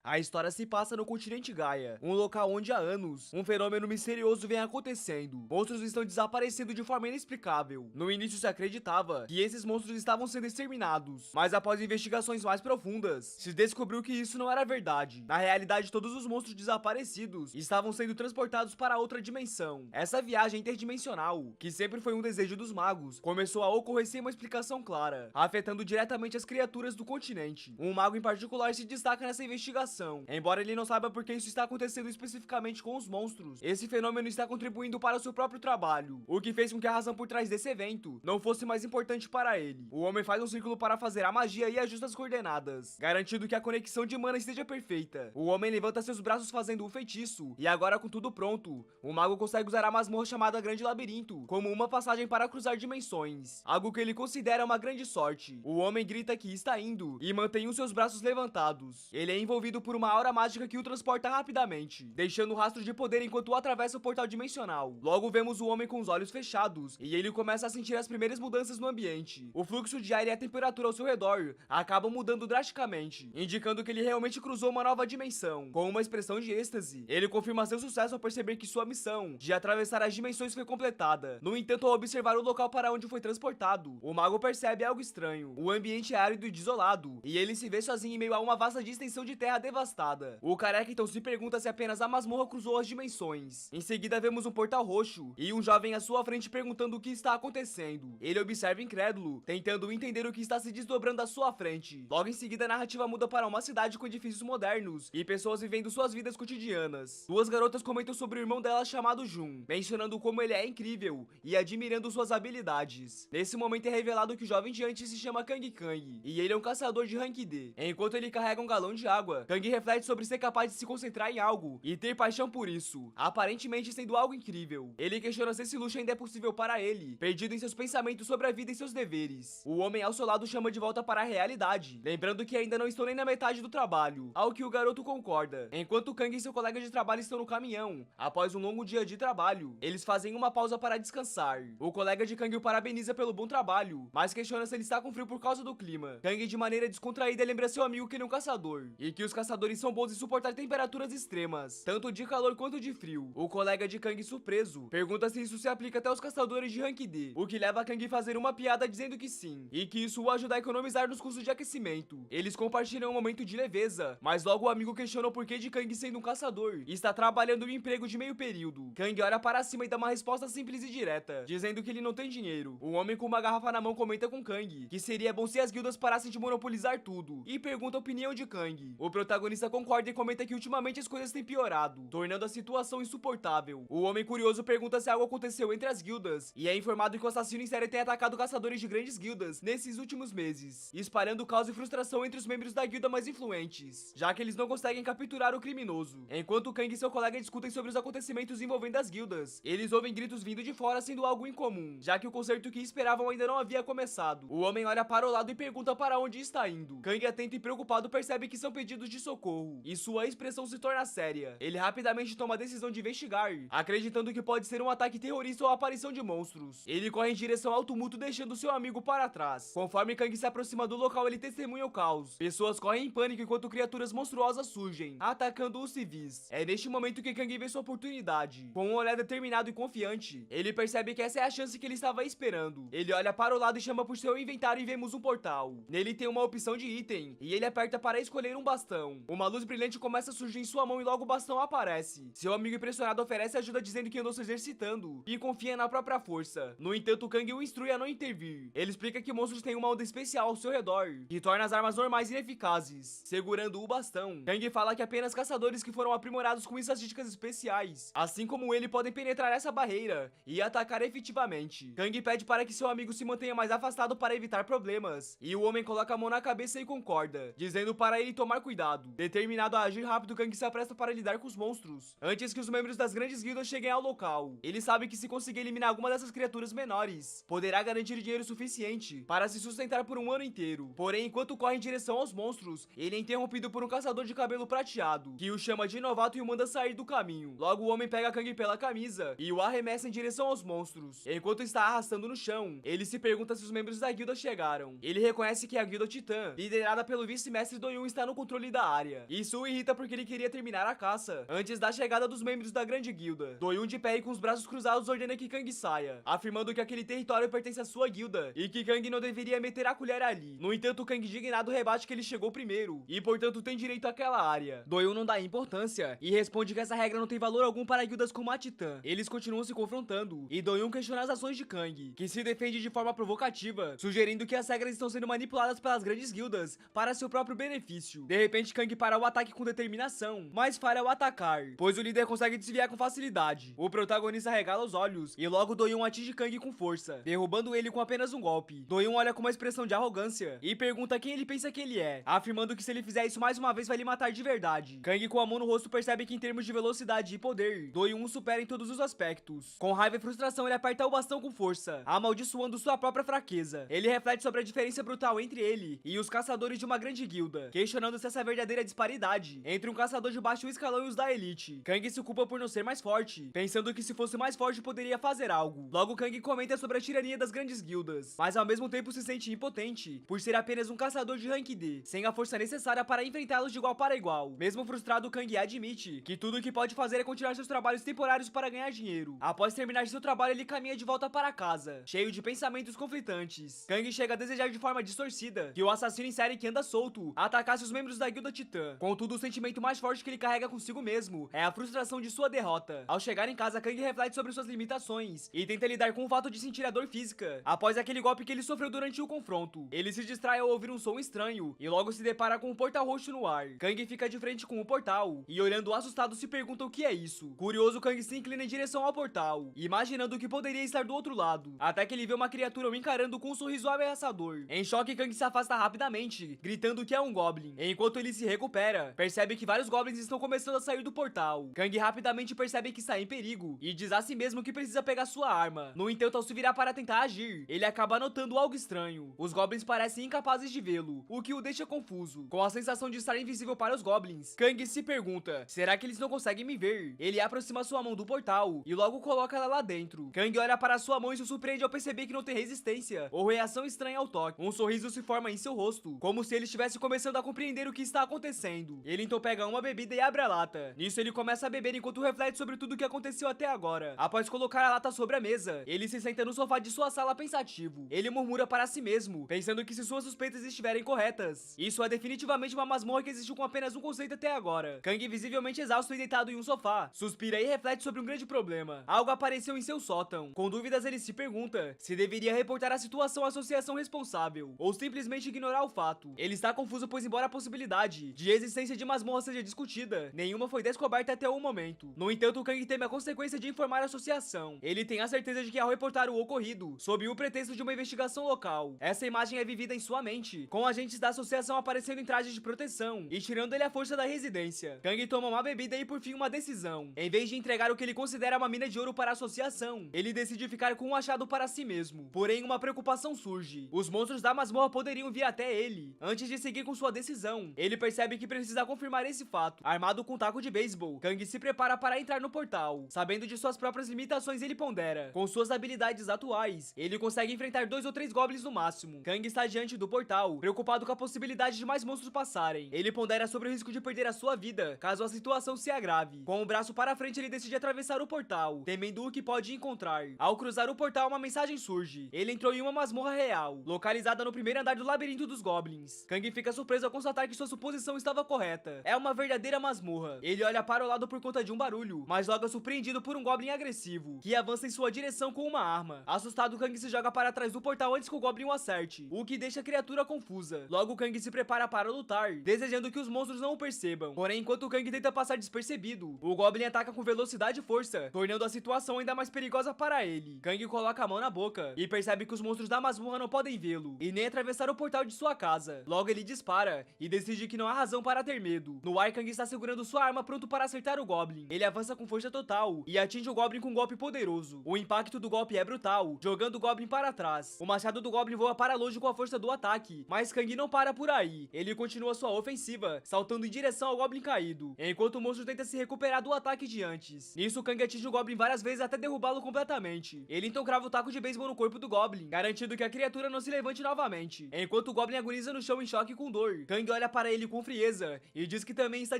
A história se passa no continente Gaia, um local onde há anos, um fenômeno misterioso vem acontecendo. Monstros estão desaparecendo de forma inexplicável. No início se acreditava que esses monstros estavam sendo exterminados, mas após investigações mais profundas, se descobriu que isso não era verdade. Na realidade, todos os monstros desaparecidos estavam sendo transportados para outra dimensão. Essa viagem interdimensional, que sempre foi um desejo dos magos, começou a ocorrer sem uma explicação clara, afetando diretamente as criaturas do continente. Um mago em particular se destaca nessa investigação. Embora ele não saiba por que isso está acontecendo especificamente com os monstros, esse fenômeno está contribuindo para o seu próprio trabalho, o que fez com que a razão por trás desse evento não fosse mais importante para ele. O homem faz um círculo para fazer a magia e ajusta as coordenadas, garantindo que a conexão de mana esteja perfeita. O homem levanta seus braços fazendo o feitiço, e agora com tudo pronto, o mago consegue usar a masmorra chamada Grande Labirinto como uma passagem para cruzar dimensões, algo que ele considera uma grande sorte. O homem grita que está indo e mantém os seus braços levantados. Ele é envolvido por uma aura mágica que o transporta rapidamente, deixando um rastro de poder enquanto atravessa o portal dimensional. Logo vemos o homem com os olhos fechados, e ele começa a sentir as primeiras mudanças no ambiente. O fluxo de ar e a temperatura ao seu redor acabam mudando drasticamente, indicando que ele realmente cruzou uma nova dimensão. Com uma expressão de êxtase, ele confirma seu sucesso ao perceber que sua missão de atravessar as dimensões foi completada. No entanto, ao observar o local para onde foi transportado, o mago percebe algo estranho. O ambiente é árido e desolado, e ele se vê sozinho em meio a uma vasta extensão de terra devastada. O careca então se pergunta se apenas a masmorra cruzou as dimensões. Em seguida vemos um portal roxo e um jovem à sua frente perguntando o que está acontecendo. Ele observa incrédulo, tentando entender o que está se desdobrando à sua frente. Logo em seguida a narrativa muda para uma cidade com edifícios modernos e pessoas vivendo suas vidas cotidianas. Duas garotas comentam sobre o irmão dela chamado Jun, mencionando como ele é incrível e admirando suas habilidades. Nesse momento é revelado que o jovem de antes se chama Kang Kang e ele é um caçador de rank D. Enquanto ele carrega um galão de água, Kang reflete sobre ser capaz de se concentrar em algo e ter paixão por isso, aparentemente sendo algo incrível. Ele questiona se esse luxo ainda é possível para ele, perdido em seus pensamentos sobre a vida e seus deveres. O homem ao seu lado chama de volta para a realidade, lembrando que ainda não estou nem na metade do trabalho, ao que o garoto concorda. Enquanto Kang e seu colega de trabalho estão no caminhão, após um longo dia de trabalho, eles fazem uma pausa para descansar. O colega de Kang o parabeniza pelo bom trabalho, mas questiona se ele está com frio por causa do clima. Kang, de maneira descontraída, lembra seu amigo que ele é um caçador, e que os caçadores são bons em suportar temperaturas extremas, tanto de calor quanto de frio. O colega de Kang, surpreso, pergunta se isso se aplica até aos caçadores de rank D, o que leva a Kang a fazer uma piada dizendo que sim, e que isso o ajuda a economizar nos custos de aquecimento. Eles compartilham um momento de leveza, mas logo o amigo questiona o porquê de Kang, sendo um caçador, está trabalhando em um emprego de meio período. Kang olha para cima e dá uma resposta simples e direta, dizendo que ele não tem dinheiro. O homem com uma garrafa na mão comenta com Kang que seria bom se as guildas parassem de monopolizar tudo, e pergunta a opinião de Kang. O protagonista concorda e comenta que ultimamente as coisas têm piorado, tornando a situação insuportável. O homem curioso pergunta se algo aconteceu entre as guildas, e é informado que o assassino em série tem atacado caçadores de grandes guildas nesses últimos meses, espalhando caos e frustração entre os membros da guilda mais influentes, já que eles não conseguem capturar o criminoso. Enquanto Kang e seu colega discutem sobre os acontecimentos envolvendo as guildas, eles ouvem gritos vindo de fora, sendo algo incomum, já que o concerto que esperavam ainda não havia começado. O homem olha para o lado e pergunta para onde está indo. Kang, atento e preocupado, percebe que são pedidos de socorro, e sua expressão se torna séria. Ele rapidamente toma a decisão de investigar, acreditando que pode ser um ataque terrorista ou a aparição de monstros. Ele corre em direção ao tumulto, deixando seu amigo para trás. Conforme Kang se aproxima do local, ele testemunha o caos. Pessoas correm em pânico enquanto criaturas monstruosas surgem, atacando os civis. É neste momento que Kang vê sua oportunidade. Com um olhar determinado e confiante, ele percebe que essa é a chance que ele estava esperando. Ele olha para o lado e chama por seu inventário e vemos um portal. Nele tem uma opção de item, e ele aperta para escolher um bastão. Uma luz brilhante começa a surgir em sua mão e logo o bastão aparece. Seu amigo impressionado oferece ajuda, dizendo que andou se exercitando e confia na própria força. No entanto, Kang o instrui a não intervir. Ele explica que monstros têm uma onda especial ao seu redor, que torna as armas normais ineficazes. Segurando o bastão, Kang fala que apenas caçadores que foram aprimorados com estatísticas especiais, assim como ele, podem penetrar essa barreira e atacar efetivamente. Kang pede para que seu amigo se mantenha mais afastado para evitar problemas, e o homem coloca a mão na cabeça e concorda, dizendo para ele tomar cuidado. Determinado a agir rápido, Kang se apresta para lidar com os monstros, antes que os membros das grandes guildas cheguem ao local. Ele sabe que se conseguir eliminar alguma dessas criaturas menores, poderá garantir dinheiro suficiente para se sustentar por um ano inteiro. Porém, enquanto corre em direção aos monstros, ele é interrompido por um caçador de cabelo prateado, que o chama de novato e o manda sair do caminho. Logo o homem pega Kang pela camisa e o arremessa em direção aos monstros. Enquanto está arrastando no chão, ele se pergunta se os membros da guilda chegaram. Ele reconhece que a guilda Titã, liderada pelo vice-mestre Doyun, está no controle da área. Isso o irrita porque ele queria terminar a caça antes da chegada dos membros da grande guilda. Do-yoon de pé e com os braços cruzados ordena que Kang saia, afirmando que aquele território pertence à sua guilda e que Kang não deveria meter a colher ali. No entanto, Kang indignado rebate que ele chegou primeiro e portanto tem direito àquela área. Do-yoon não dá importância e responde que essa regra não tem valor algum para guildas como a Titã. Eles continuam se confrontando e Do-yoon questiona as ações de Kang, que se defende de forma provocativa, sugerindo que as regras estão sendo manipuladas pelas grandes guildas para seu próprio benefício. De repente, Kang para o ataque com determinação, mas falha ao atacar, pois o líder consegue desviar com facilidade. O protagonista regala os olhos e logo Do-yoon atinge Kang com força, derrubando ele com apenas um golpe. Do-yoon olha com uma expressão de arrogância e pergunta quem ele pensa que ele é, afirmando que se ele fizer isso mais uma vez vai lhe matar de verdade. Kang, com a mão no rosto, percebe que em termos de velocidade e poder, Do-yoon o supera em todos os aspectos. Com raiva e frustração, ele aperta o bastão com força, amaldiçoando sua própria fraqueza. Ele reflete sobre a diferença brutal entre ele e os caçadores de uma grande guilda, questionando-se essa verdadeira disparidade entre um caçador de baixo escalão e os da elite. Kang se culpa por não ser mais forte, pensando que se fosse mais forte poderia fazer algo. Logo, Kang comenta sobre a tirania das grandes guildas, mas ao mesmo tempo se sente impotente por ser apenas um caçador de rank D, sem a força necessária para enfrentá-los de igual para igual. Mesmo frustrado, Kang admite que tudo o que pode fazer é continuar seus trabalhos temporários para ganhar dinheiro. Após terminar seu trabalho, ele caminha de volta para casa, cheio de pensamentos conflitantes. Kang chega a desejar de forma distorcida que o assassino em série que anda solto atacasse os membros da guilda Titã. Contudo, o sentimento mais forte que ele carrega consigo mesmo é a frustração de sua derrota. Ao chegar em casa, Kang reflete sobre suas limitações e tenta lidar com o fato de sentir a dor física após aquele golpe que ele sofreu durante o confronto. Ele se distrai ao ouvir um som estranho e logo se depara com um portal roxo no ar. Kang fica de frente com o portal e, olhando assustado, se pergunta o que é isso. Curioso, Kang se inclina em direção ao portal, imaginando que poderia estar do outro lado, até que ele vê uma criatura o encarando com um sorriso ameaçador. Em choque, Kang se afasta rapidamente, gritando que é um Goblin. Enquanto ele se recupera, percebe que vários Goblins estão começando a sair do portal. Kang rapidamente percebe que está em perigo e diz a si mesmo que precisa pegar sua arma. No entanto, ao se virar para tentar agir, ele acaba notando algo estranho. Os Goblins parecem incapazes de vê-lo, o que o deixa confuso. Com a sensação de estar invisível para os Goblins, Kang se pergunta: será que eles não conseguem me ver? Ele aproxima sua mão do portal e logo coloca ela lá dentro. Kang olha para sua mão e se surpreende ao perceber que não tem resistência ou reação estranha ao toque. Um sorriso se forma em seu rosto, como se ele estivesse começando a compreender o que está acontecendo. Ele então pega uma bebida e abre a lata. Nisso, ele começa a beber enquanto reflete sobre tudo o que aconteceu até agora. Após colocar a lata sobre a mesa, ele se senta no sofá de sua sala pensativo. Ele murmura para si mesmo, pensando que se suas suspeitas estiverem corretas, isso é definitivamente uma masmorra que existiu com apenas um conceito até agora. Kang, visivelmente exausto e deitado em um sofá, suspira e reflete sobre um grande problema. Algo apareceu em seu sótão. Com dúvidas, ele se pergunta se deveria reportar a situação à associação responsável ou simplesmente ignorar o fato. Ele está confuso, pois embora a possibilidade de existência de masmorra seja discutida, nenhuma foi descoberta até o momento. No entanto, Kang teme a consequência de informar a associação. Ele tem a certeza de que ao reportar o ocorrido, sob o pretexto de uma investigação local, essa imagem é vivida em sua mente, com agentes da associação aparecendo em trajes de proteção e tirando ele à força da residência. Kang toma uma bebida e por fim uma decisão. Em vez de entregar o que ele considera uma mina de ouro para a associação, ele decide ficar com um achado para si mesmo. Porém, uma preocupação surge. Os monstros da masmorra poderiam vir até ele. Antes de seguir com sua decisão, ele percebe que precisa confirmar esse fato. Armado com um taco de beisebol, Kang se prepara para entrar no portal. Sabendo de suas próprias limitações, ele pondera: com suas habilidades atuais, ele consegue enfrentar 2 ou 3 goblins no máximo. Kang está diante do portal, preocupado com a possibilidade de mais monstros passarem. Ele pondera sobre o risco de perder a sua vida, caso a situação se agrave. Com o braço para frente, ele decide atravessar o portal, temendo o que pode encontrar. Ao cruzar o portal, uma mensagem surge. Ele entrou em uma masmorra real, localizada no primeiro andar do labirinto dos goblins. Kang fica surpreso ao constatar que sua suposição estava correta. É uma verdadeira masmorra. Ele olha para o lado por conta de um barulho, mas logo é surpreendido por um goblin agressivo, que avança em sua direção com uma arma. Assustado, Kang se joga para trás do portal antes que o goblin o acerte, o que deixa a criatura confusa. Logo, Kang se prepara para lutar, desejando que os monstros não o percebam. Porém, enquanto Kang tenta passar despercebido, o goblin ataca com velocidade e força, tornando a situação ainda mais perigosa para ele. Kang coloca a mão na boca e percebe que os monstros da masmorra não podem vê-lo e nem atravessar o portal de sua casa. Logo, ele dispara e decide que não há razão para ter medo. No ar, Kang está segurando sua arma pronto para acertar o goblin. Ele avança com força total e atinge o goblin com um golpe poderoso. O impacto do golpe é brutal, jogando o goblin para trás. O machado do goblin voa para longe com a força do ataque, mas Kang não para por aí. Ele continua sua ofensiva, saltando em direção ao goblin caído, enquanto o monstro tenta se recuperar do ataque de antes. Nisso, Kang atinge o goblin várias vezes até derrubá-lo completamente. Ele então crava o taco de beisebol no corpo do goblin, garantindo que a criatura não se levante novamente. Enquanto o goblin agoniza no chão em choque com dor, Kang olha para ele com com frieza e diz que também está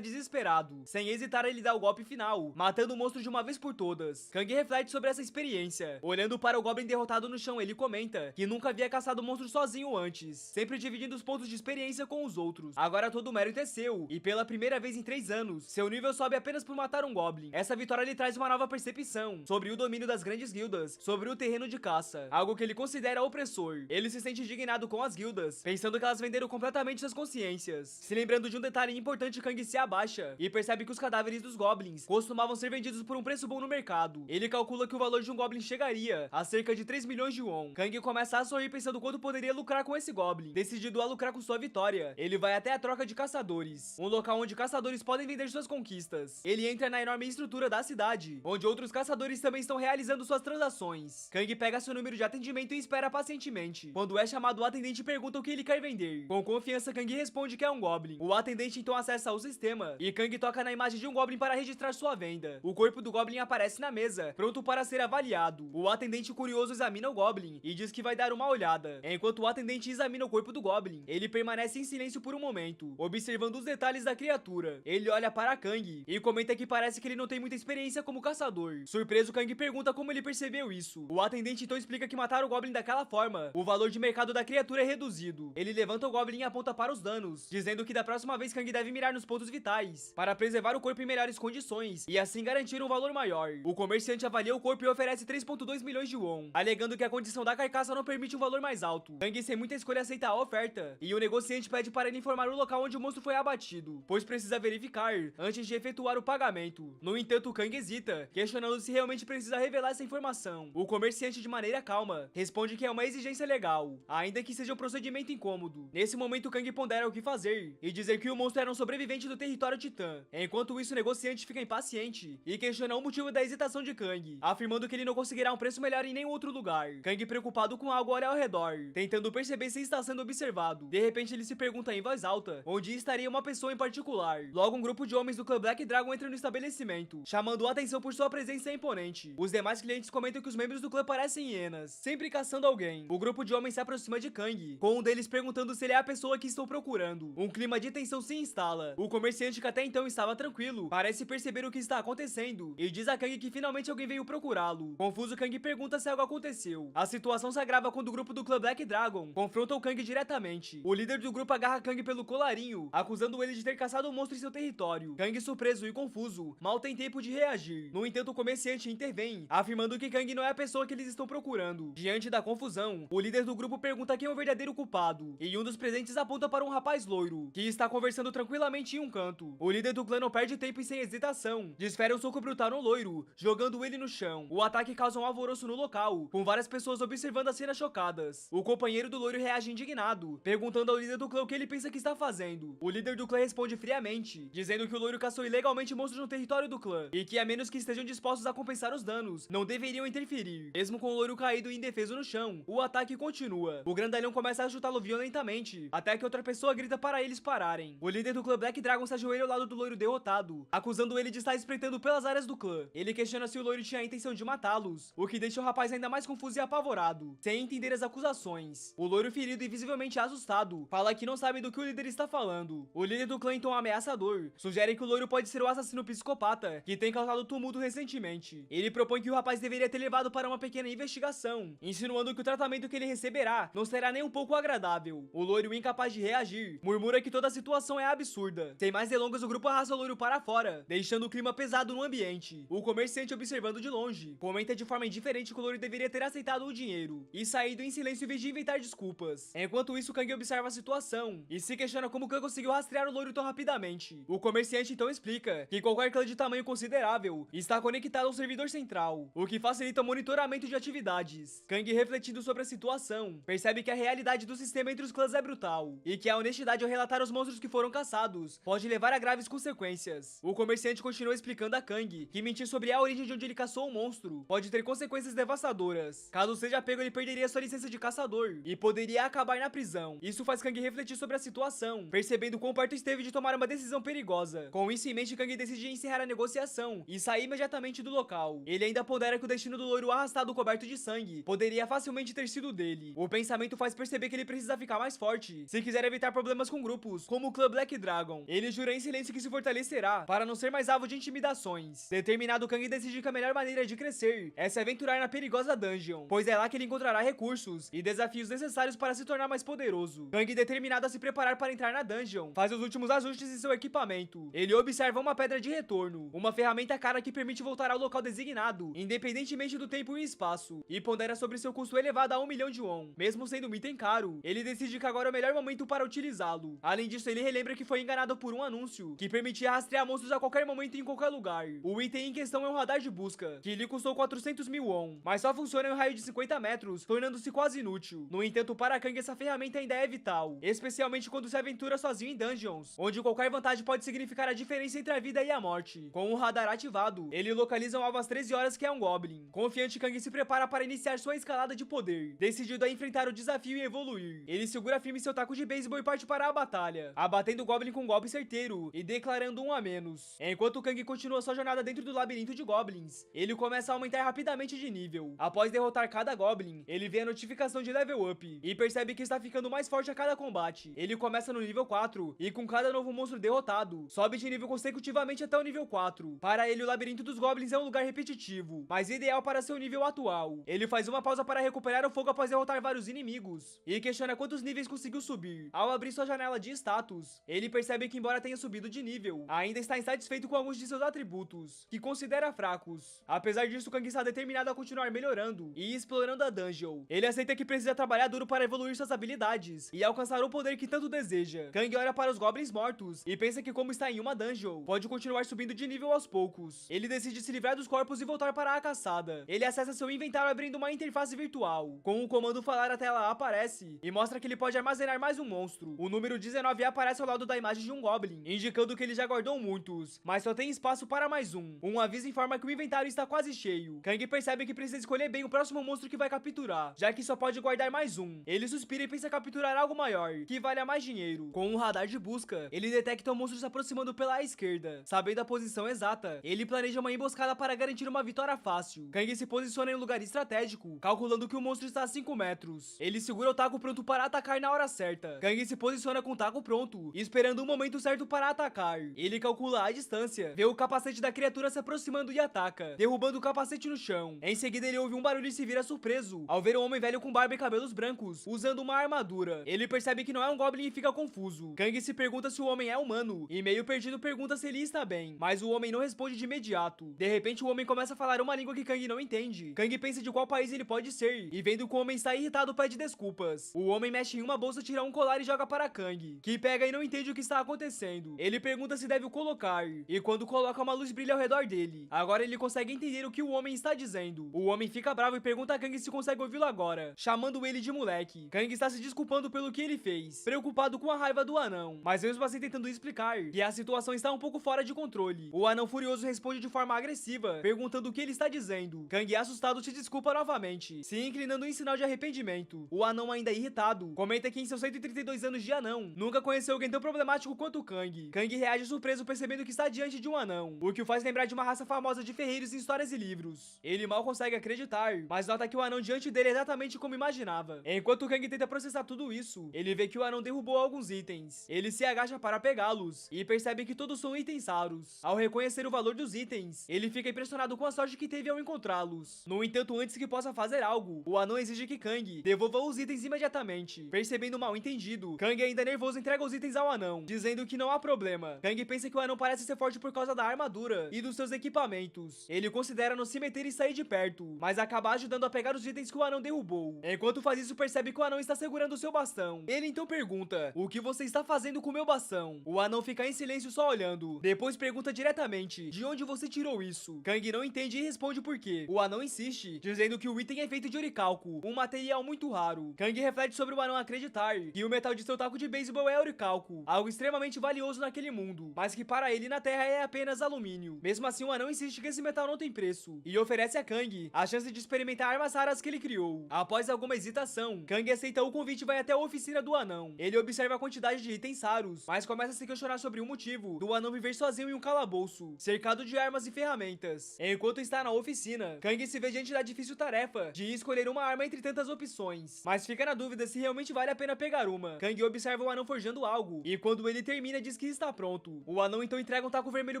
desesperado. Sem hesitar, ele dá o golpe final, matando o monstro de uma vez por todas. Kang reflete sobre essa experiência. Olhando para o Goblin derrotado no chão, ele comenta que nunca havia caçado o monstro sozinho antes, sempre dividindo os pontos de experiência com os outros. Agora todo o mérito é seu, e pela primeira vez em 3 anos, seu nível sobe apenas por matar um Goblin. Essa vitória lhe traz uma nova percepção sobre o domínio das grandes guildas, sobre o terreno de caça, algo que ele considera opressor. Ele se sente indignado com as guildas, pensando que elas venderam completamente suas consciências. Se lembrando de um detalhe importante, Kang se abaixa e percebe que os cadáveres dos Goblins costumavam ser vendidos por um preço bom no mercado. Ele calcula que o valor de um Goblin chegaria a cerca de 3 milhões de won. Kang começa a sorrir pensando quanto poderia lucrar com esse Goblin. Decidido a lucrar com sua vitória, ele vai até a troca de caçadores, um local onde caçadores podem vender suas conquistas. Ele entra na enorme estrutura da cidade, onde outros caçadores também estão realizando suas transações. Kang pega seu número de atendimento e espera pacientemente. Quando é chamado, o atendente pergunta o que ele quer vender. Com confiança, Kang responde que é um Goblin. O atendente então acessa o sistema e Kang toca na imagem de um Goblin para registrar sua venda. O corpo do Goblin aparece na mesa, pronto para ser avaliado. O atendente curioso examina o Goblin e diz que vai dar uma olhada. Enquanto o atendente examina o corpo do Goblin, ele permanece em silêncio por um momento, observando os detalhes da criatura. Ele olha para Kang e comenta que parece que ele não tem muita experiência como caçador. Surpreso, Kang pergunta como ele percebeu isso. O atendente então explica que matar o Goblin daquela forma, o valor de mercado da criatura é reduzido. Ele levanta o Goblin e aponta para os danos, dizendo que da próxima vez Kang deve mirar nos pontos vitais, para preservar o corpo em melhores condições e assim garantir um valor maior. O comerciante avalia o corpo e oferece 3,2 milhões de won, alegando que a condição da carcaça não permite um valor mais alto. Kang, sem muita escolha, aceita a oferta, e o negociante pede para ele informar o local onde o monstro foi abatido, pois precisa verificar antes de efetuar o pagamento. No entanto, Kang hesita, questionando se realmente precisa revelar essa informação. O comerciante, de maneira calma, responde que é uma exigência legal, ainda que seja um procedimento incômodo. Nesse momento, Kang pondera o que fazer e dizer que o monstro era um sobrevivente do território titã. Enquanto isso, o negociante fica impaciente e questiona o motivo da hesitação de Kang, afirmando que ele não conseguirá um preço melhor em nenhum outro lugar. Kang, preocupado com algo, olha ao redor, tentando perceber se está sendo observado. De repente, ele se pergunta em voz alta onde estaria uma pessoa em particular. Logo, um grupo de homens do clã Black Dragon entra no estabelecimento, chamando a atenção por sua presença imponente. Os demais clientes comentam que os membros do clã parecem hienas, sempre caçando alguém. O grupo de homens se aproxima de Kang, com um deles perguntando se ele é a pessoa que estão procurando. Um clima de tensão se instala. O comerciante, que até então estava tranquilo, parece perceber o que está acontecendo e diz a Kang que finalmente alguém veio procurá-lo. Confuso, Kang pergunta se algo aconteceu. A situação se agrava quando o grupo do clã Black Dragon confronta o Kang diretamente. O líder do grupo agarra Kang pelo colarinho, acusando ele de ter caçado um monstro em seu território. Kang, surpreso e confuso, mal tem tempo de reagir. No entanto, o comerciante intervém, afirmando que Kang não é a pessoa que eles estão procurando. Diante da confusão, o líder do grupo pergunta quem é o verdadeiro culpado, e um dos presentes aponta para um rapaz loiro, que está conversando tranquilamente em um canto. O líder do clã não perde tempo e, sem hesitação, desfere um soco brutal no loiro, jogando ele no chão. O ataque causa um alvoroço no local, com várias pessoas observando a cena chocadas. O companheiro do loiro reage indignado, perguntando ao líder do clã o que ele pensa que está fazendo. O líder do clã responde friamente, dizendo que o loiro caçou ilegalmente monstros no território do clã, e que, a menos que estejam dispostos a compensar os danos, não deveriam interferir. Mesmo com o loiro caído e indefeso no chão, o ataque continua. O grandalhão começa a chutá-lo violentamente, até que outra pessoa grita para eles pararem. O líder do clã Black Dragon se ajoelha ao lado do loiro derrotado, acusando ele de estar espreitando pelas áreas do clã. Ele questiona se o loiro tinha a intenção de matá-los, o que deixa o rapaz ainda mais confuso e apavorado, sem entender as acusações. O loiro, ferido e visivelmente assustado, fala que não sabe do que o líder está falando. O líder do clã, então ameaçador, sugere que o loiro pode ser o assassino psicopata que tem causado tumulto recentemente. Ele propõe que o rapaz deveria ter levado para uma pequena investigação, insinuando que o tratamento que ele receberá não será nem um pouco agradável. O loiro, incapaz de reagir, murmura que toda a situação é absurda. Sem mais delongas, o grupo arrasta o loiro para fora, deixando o clima pesado no ambiente. O comerciante, observando de longe, comenta de forma indiferente que o loiro deveria ter aceitado o dinheiro e saído em silêncio em vez de inventar desculpas. Enquanto isso, Kang observa a situação e se questiona como Kang conseguiu rastrear o loiro tão rapidamente. O comerciante então explica que qualquer clã de tamanho considerável está conectado ao servidor central, o que facilita o monitoramento de atividades. Kang, refletindo sobre a situação, percebe que a realidade do sistema entre os clãs é brutal e que a honestidade ao relatar os monstros que foram caçados pode levar a graves consequências. O comerciante continua explicando a Kang que mentir sobre a origem de onde ele caçou o monstro pode ter consequências devastadoras. Caso seja pego, ele perderia sua licença de caçador e poderia acabar na prisão. Isso faz Kang refletir sobre a situação, percebendo quão perto esteve de tomar uma decisão perigosa. Com isso em mente, Kang decide encerrar a negociação e sair imediatamente do local. Ele ainda pondera que o destino do loiro arrastado coberto de sangue poderia facilmente ter sido dele. O pensamento faz perceber que ele precisa ficar mais forte se quiser evitar problemas com grupos como o clã Black Dragon. Ele jura em silêncio que se fortalecerá para não ser mais alvo de intimidações. Determinado, Kang decide que a melhor maneira de crescer é se aventurar na perigosa dungeon, pois é lá que ele encontrará recursos e desafios necessários para se tornar mais poderoso. Kang, determinado a se preparar para entrar na dungeon, faz os últimos ajustes em seu equipamento. Ele observa uma pedra de retorno, uma ferramenta cara que permite voltar ao local designado, independentemente do tempo e espaço, e pondera sobre seu custo elevado a 1 milhão de won. Mesmo sendo um item caro, ele decide que agora é o melhor momento para utilizá-lo. Além disso, ele relembra que foi enganado por um anúncio que permitia rastrear monstros a qualquer momento e em qualquer lugar. O item em questão é um radar de busca, que lhe custou 400 mil won, mas só funciona em um raio de 50 metros, tornando-se quase inútil. No entanto, para Kang essa ferramenta ainda é vital, especialmente quando se aventura sozinho em dungeons, onde qualquer vantagem pode significar a diferença entre a vida e a morte. Com o radar ativado, ele localiza um alvo às 13 horas que é um Goblin. Confiante, Kang se prepara para iniciar sua escalada de poder, decidido a enfrentar o desafio e evoluir. Ele segura firme seu taco de beisebol e parte para a batalha, abatendo o Goblin com um golpe certeiro e declarando um a menos. Enquanto Kang continua sua jornada dentro do labirinto de Goblins, ele começa a aumentar rapidamente de nível. Após derrotar cada Goblin, ele vê a notificação de level up e percebe que está ficando mais forte a cada combate. Ele começa no nível 4 e com cada novo monstro derrotado, sobe de nível consecutivamente até o nível 4. Para ele, o labirinto dos Goblins é um lugar repetitivo, mas ideal para seu nível atual. Ele faz uma pausa para recuperar o fogo após derrotar vários inimigos e questiona quantos níveis conseguiu subir. Ao abrir sua janela de status, ele percebe que, embora tenha subido de nível, ainda está insatisfeito com alguns de seus atributos, que considera fracos. Apesar disso, Kang está determinado a continuar melhorando e explorando a dungeon. Ele aceita que precisa trabalhar duro para evoluir suas habilidades e alcançar o poder que tanto deseja. Kang olha para os Goblins mortos e pensa que, como está em uma dungeon, pode continuar subindo de nível aos poucos. Ele decide se livrar dos corpos e voltar para a caçada. Ele acessa seu inventário abrindo uma interface virtual. Com o comando falar, a tela aparece e mostra que ele pode armazenar mais um monstro. O número 19 aparece ao lado da imagem de um Goblin, indicando que ele já guardou muitos, mas só tem espaço para mais um. Um aviso informa que o inventário está quase cheio. Kang percebe que precisa escolher bem o próximo monstro que vai capturar, já que só pode guardar mais um. Ele suspira e pensa capturar algo maior, que valha mais dinheiro. Com um radar de busca, ele detecta um monstro se aproximando pela esquerda. Sabendo a posição exata, ele planeja uma emboscada para garantir uma vitória fácil. Kang se posiciona em um lugar estratégico, calculando que o monstro está a 5 metros. Ele segura o taco pronto para atacar na hora certa. Kang se posiciona com o taco pronto, esperando o momento certo para atacar. Ele calcula a distância, vê o capacete da criatura se aproximando e ataca, derrubando o capacete no chão. Em seguida, ele ouve um barulho e se vira surpreso ao ver um homem velho com barba e cabelos brancos, usando uma armadura. Ele percebe que não é um Goblin e fica confuso. Kang se pergunta se o homem é humano, e meio perdido pergunta se ele está bem, mas o homem não responde de imediato. De repente, o homem começa a falar uma língua que Kang não entende. Kang pensa de qual país ele pode ser, e vendo que o homem está irritado, pede desculpas. O homem mexe em uma bolsa, tira um colar e joga para Kang, que pega e não entende o que está acontecendo. Ele pergunta se deve o colocar, e quando coloca, uma luz brilha ao redor dele. Agora ele consegue entender o que o homem está dizendo. O homem fica bravo e pergunta a Kang se consegue ouvi-lo agora, chamando ele de moleque. Kang está se desculpando pelo que ele fez, preocupado com a raiva do anão, mas mesmo assim tentando explicar que a situação está um pouco fora de controle. O anão furioso responde de forma agressiva, perguntando o que ele está dizendo. Kang, assustado, se desculpa novamente, se inclinando em sinal de arrependimento. O anão, ainda irritado, comenta que em seus 132 anos de anão, nunca conheceu alguém tão problemático quanto o Kang. Kang reage surpreso, percebendo que está diante de um anão, o que o faz lembrar de uma raça famosa de ferreiros em histórias e livros. Ele mal consegue acreditar, mas nota que o anão diante dele é exatamente como imaginava. Enquanto Kang tenta processar tudo isso, ele vê que o anão derrubou alguns itens. Ele se agacha para pegá-los e percebe que todos são itens raros. Ao reconhecer o valor dos itens, ele fica impressionado com a sorte que teve ao encontrá-los. No entanto, antes que possa fazer algo, o anão exige que Kang devolva os itens imediatamente. Percebendo o mal entendido, Kang, ainda nervoso, entrega os itens ao anão, dizendo que não há problema. Kang pensa que o anão parece ser forte por causa da armadura e dos seus equipamentos. Ele considera não se meter e sair de perto, mas acaba ajudando a pegar os itens que o anão derrubou. Enquanto faz isso, percebe que o anão está segurando o seu bastão. Ele então pergunta: o que você está fazendo com meu bastão? O anão fica em silêncio, só olhando. Depois pergunta diretamente: de onde você tirou isso? Kang não entende e responde por quê. O anão insiste, dizendo que o item é feito de oricalco, um material muito raro. Kang reflete sobre o anão acreditar que o metal de seu taco de beisebol é oricalco, algo extremamente valioso naquele mundo, mas que para ele na Terra é apenas alumínio. Mesmo assim, o anão insiste que esse metal não tem preço e oferece a Kang a chance de experimentar armas raras que ele criou. Após alguma hesitação, Kang aceita o convite e vai até a oficina do anão. Ele observa a quantidade de itens raros, mas começa a se questionar sobre o motivo do anão viver sozinho em um calabouço, cercado de armas e ferramentas. Enquanto está na oficina, Kang se vê diante da difícil tarefa de escolher uma arma entre tantas opções, mas fica na dúvida se realmente vale a pena pegar uma. Kang observa o anão forjando fazendo algo, e quando ele termina diz que está pronto. O anão então entrega um taco vermelho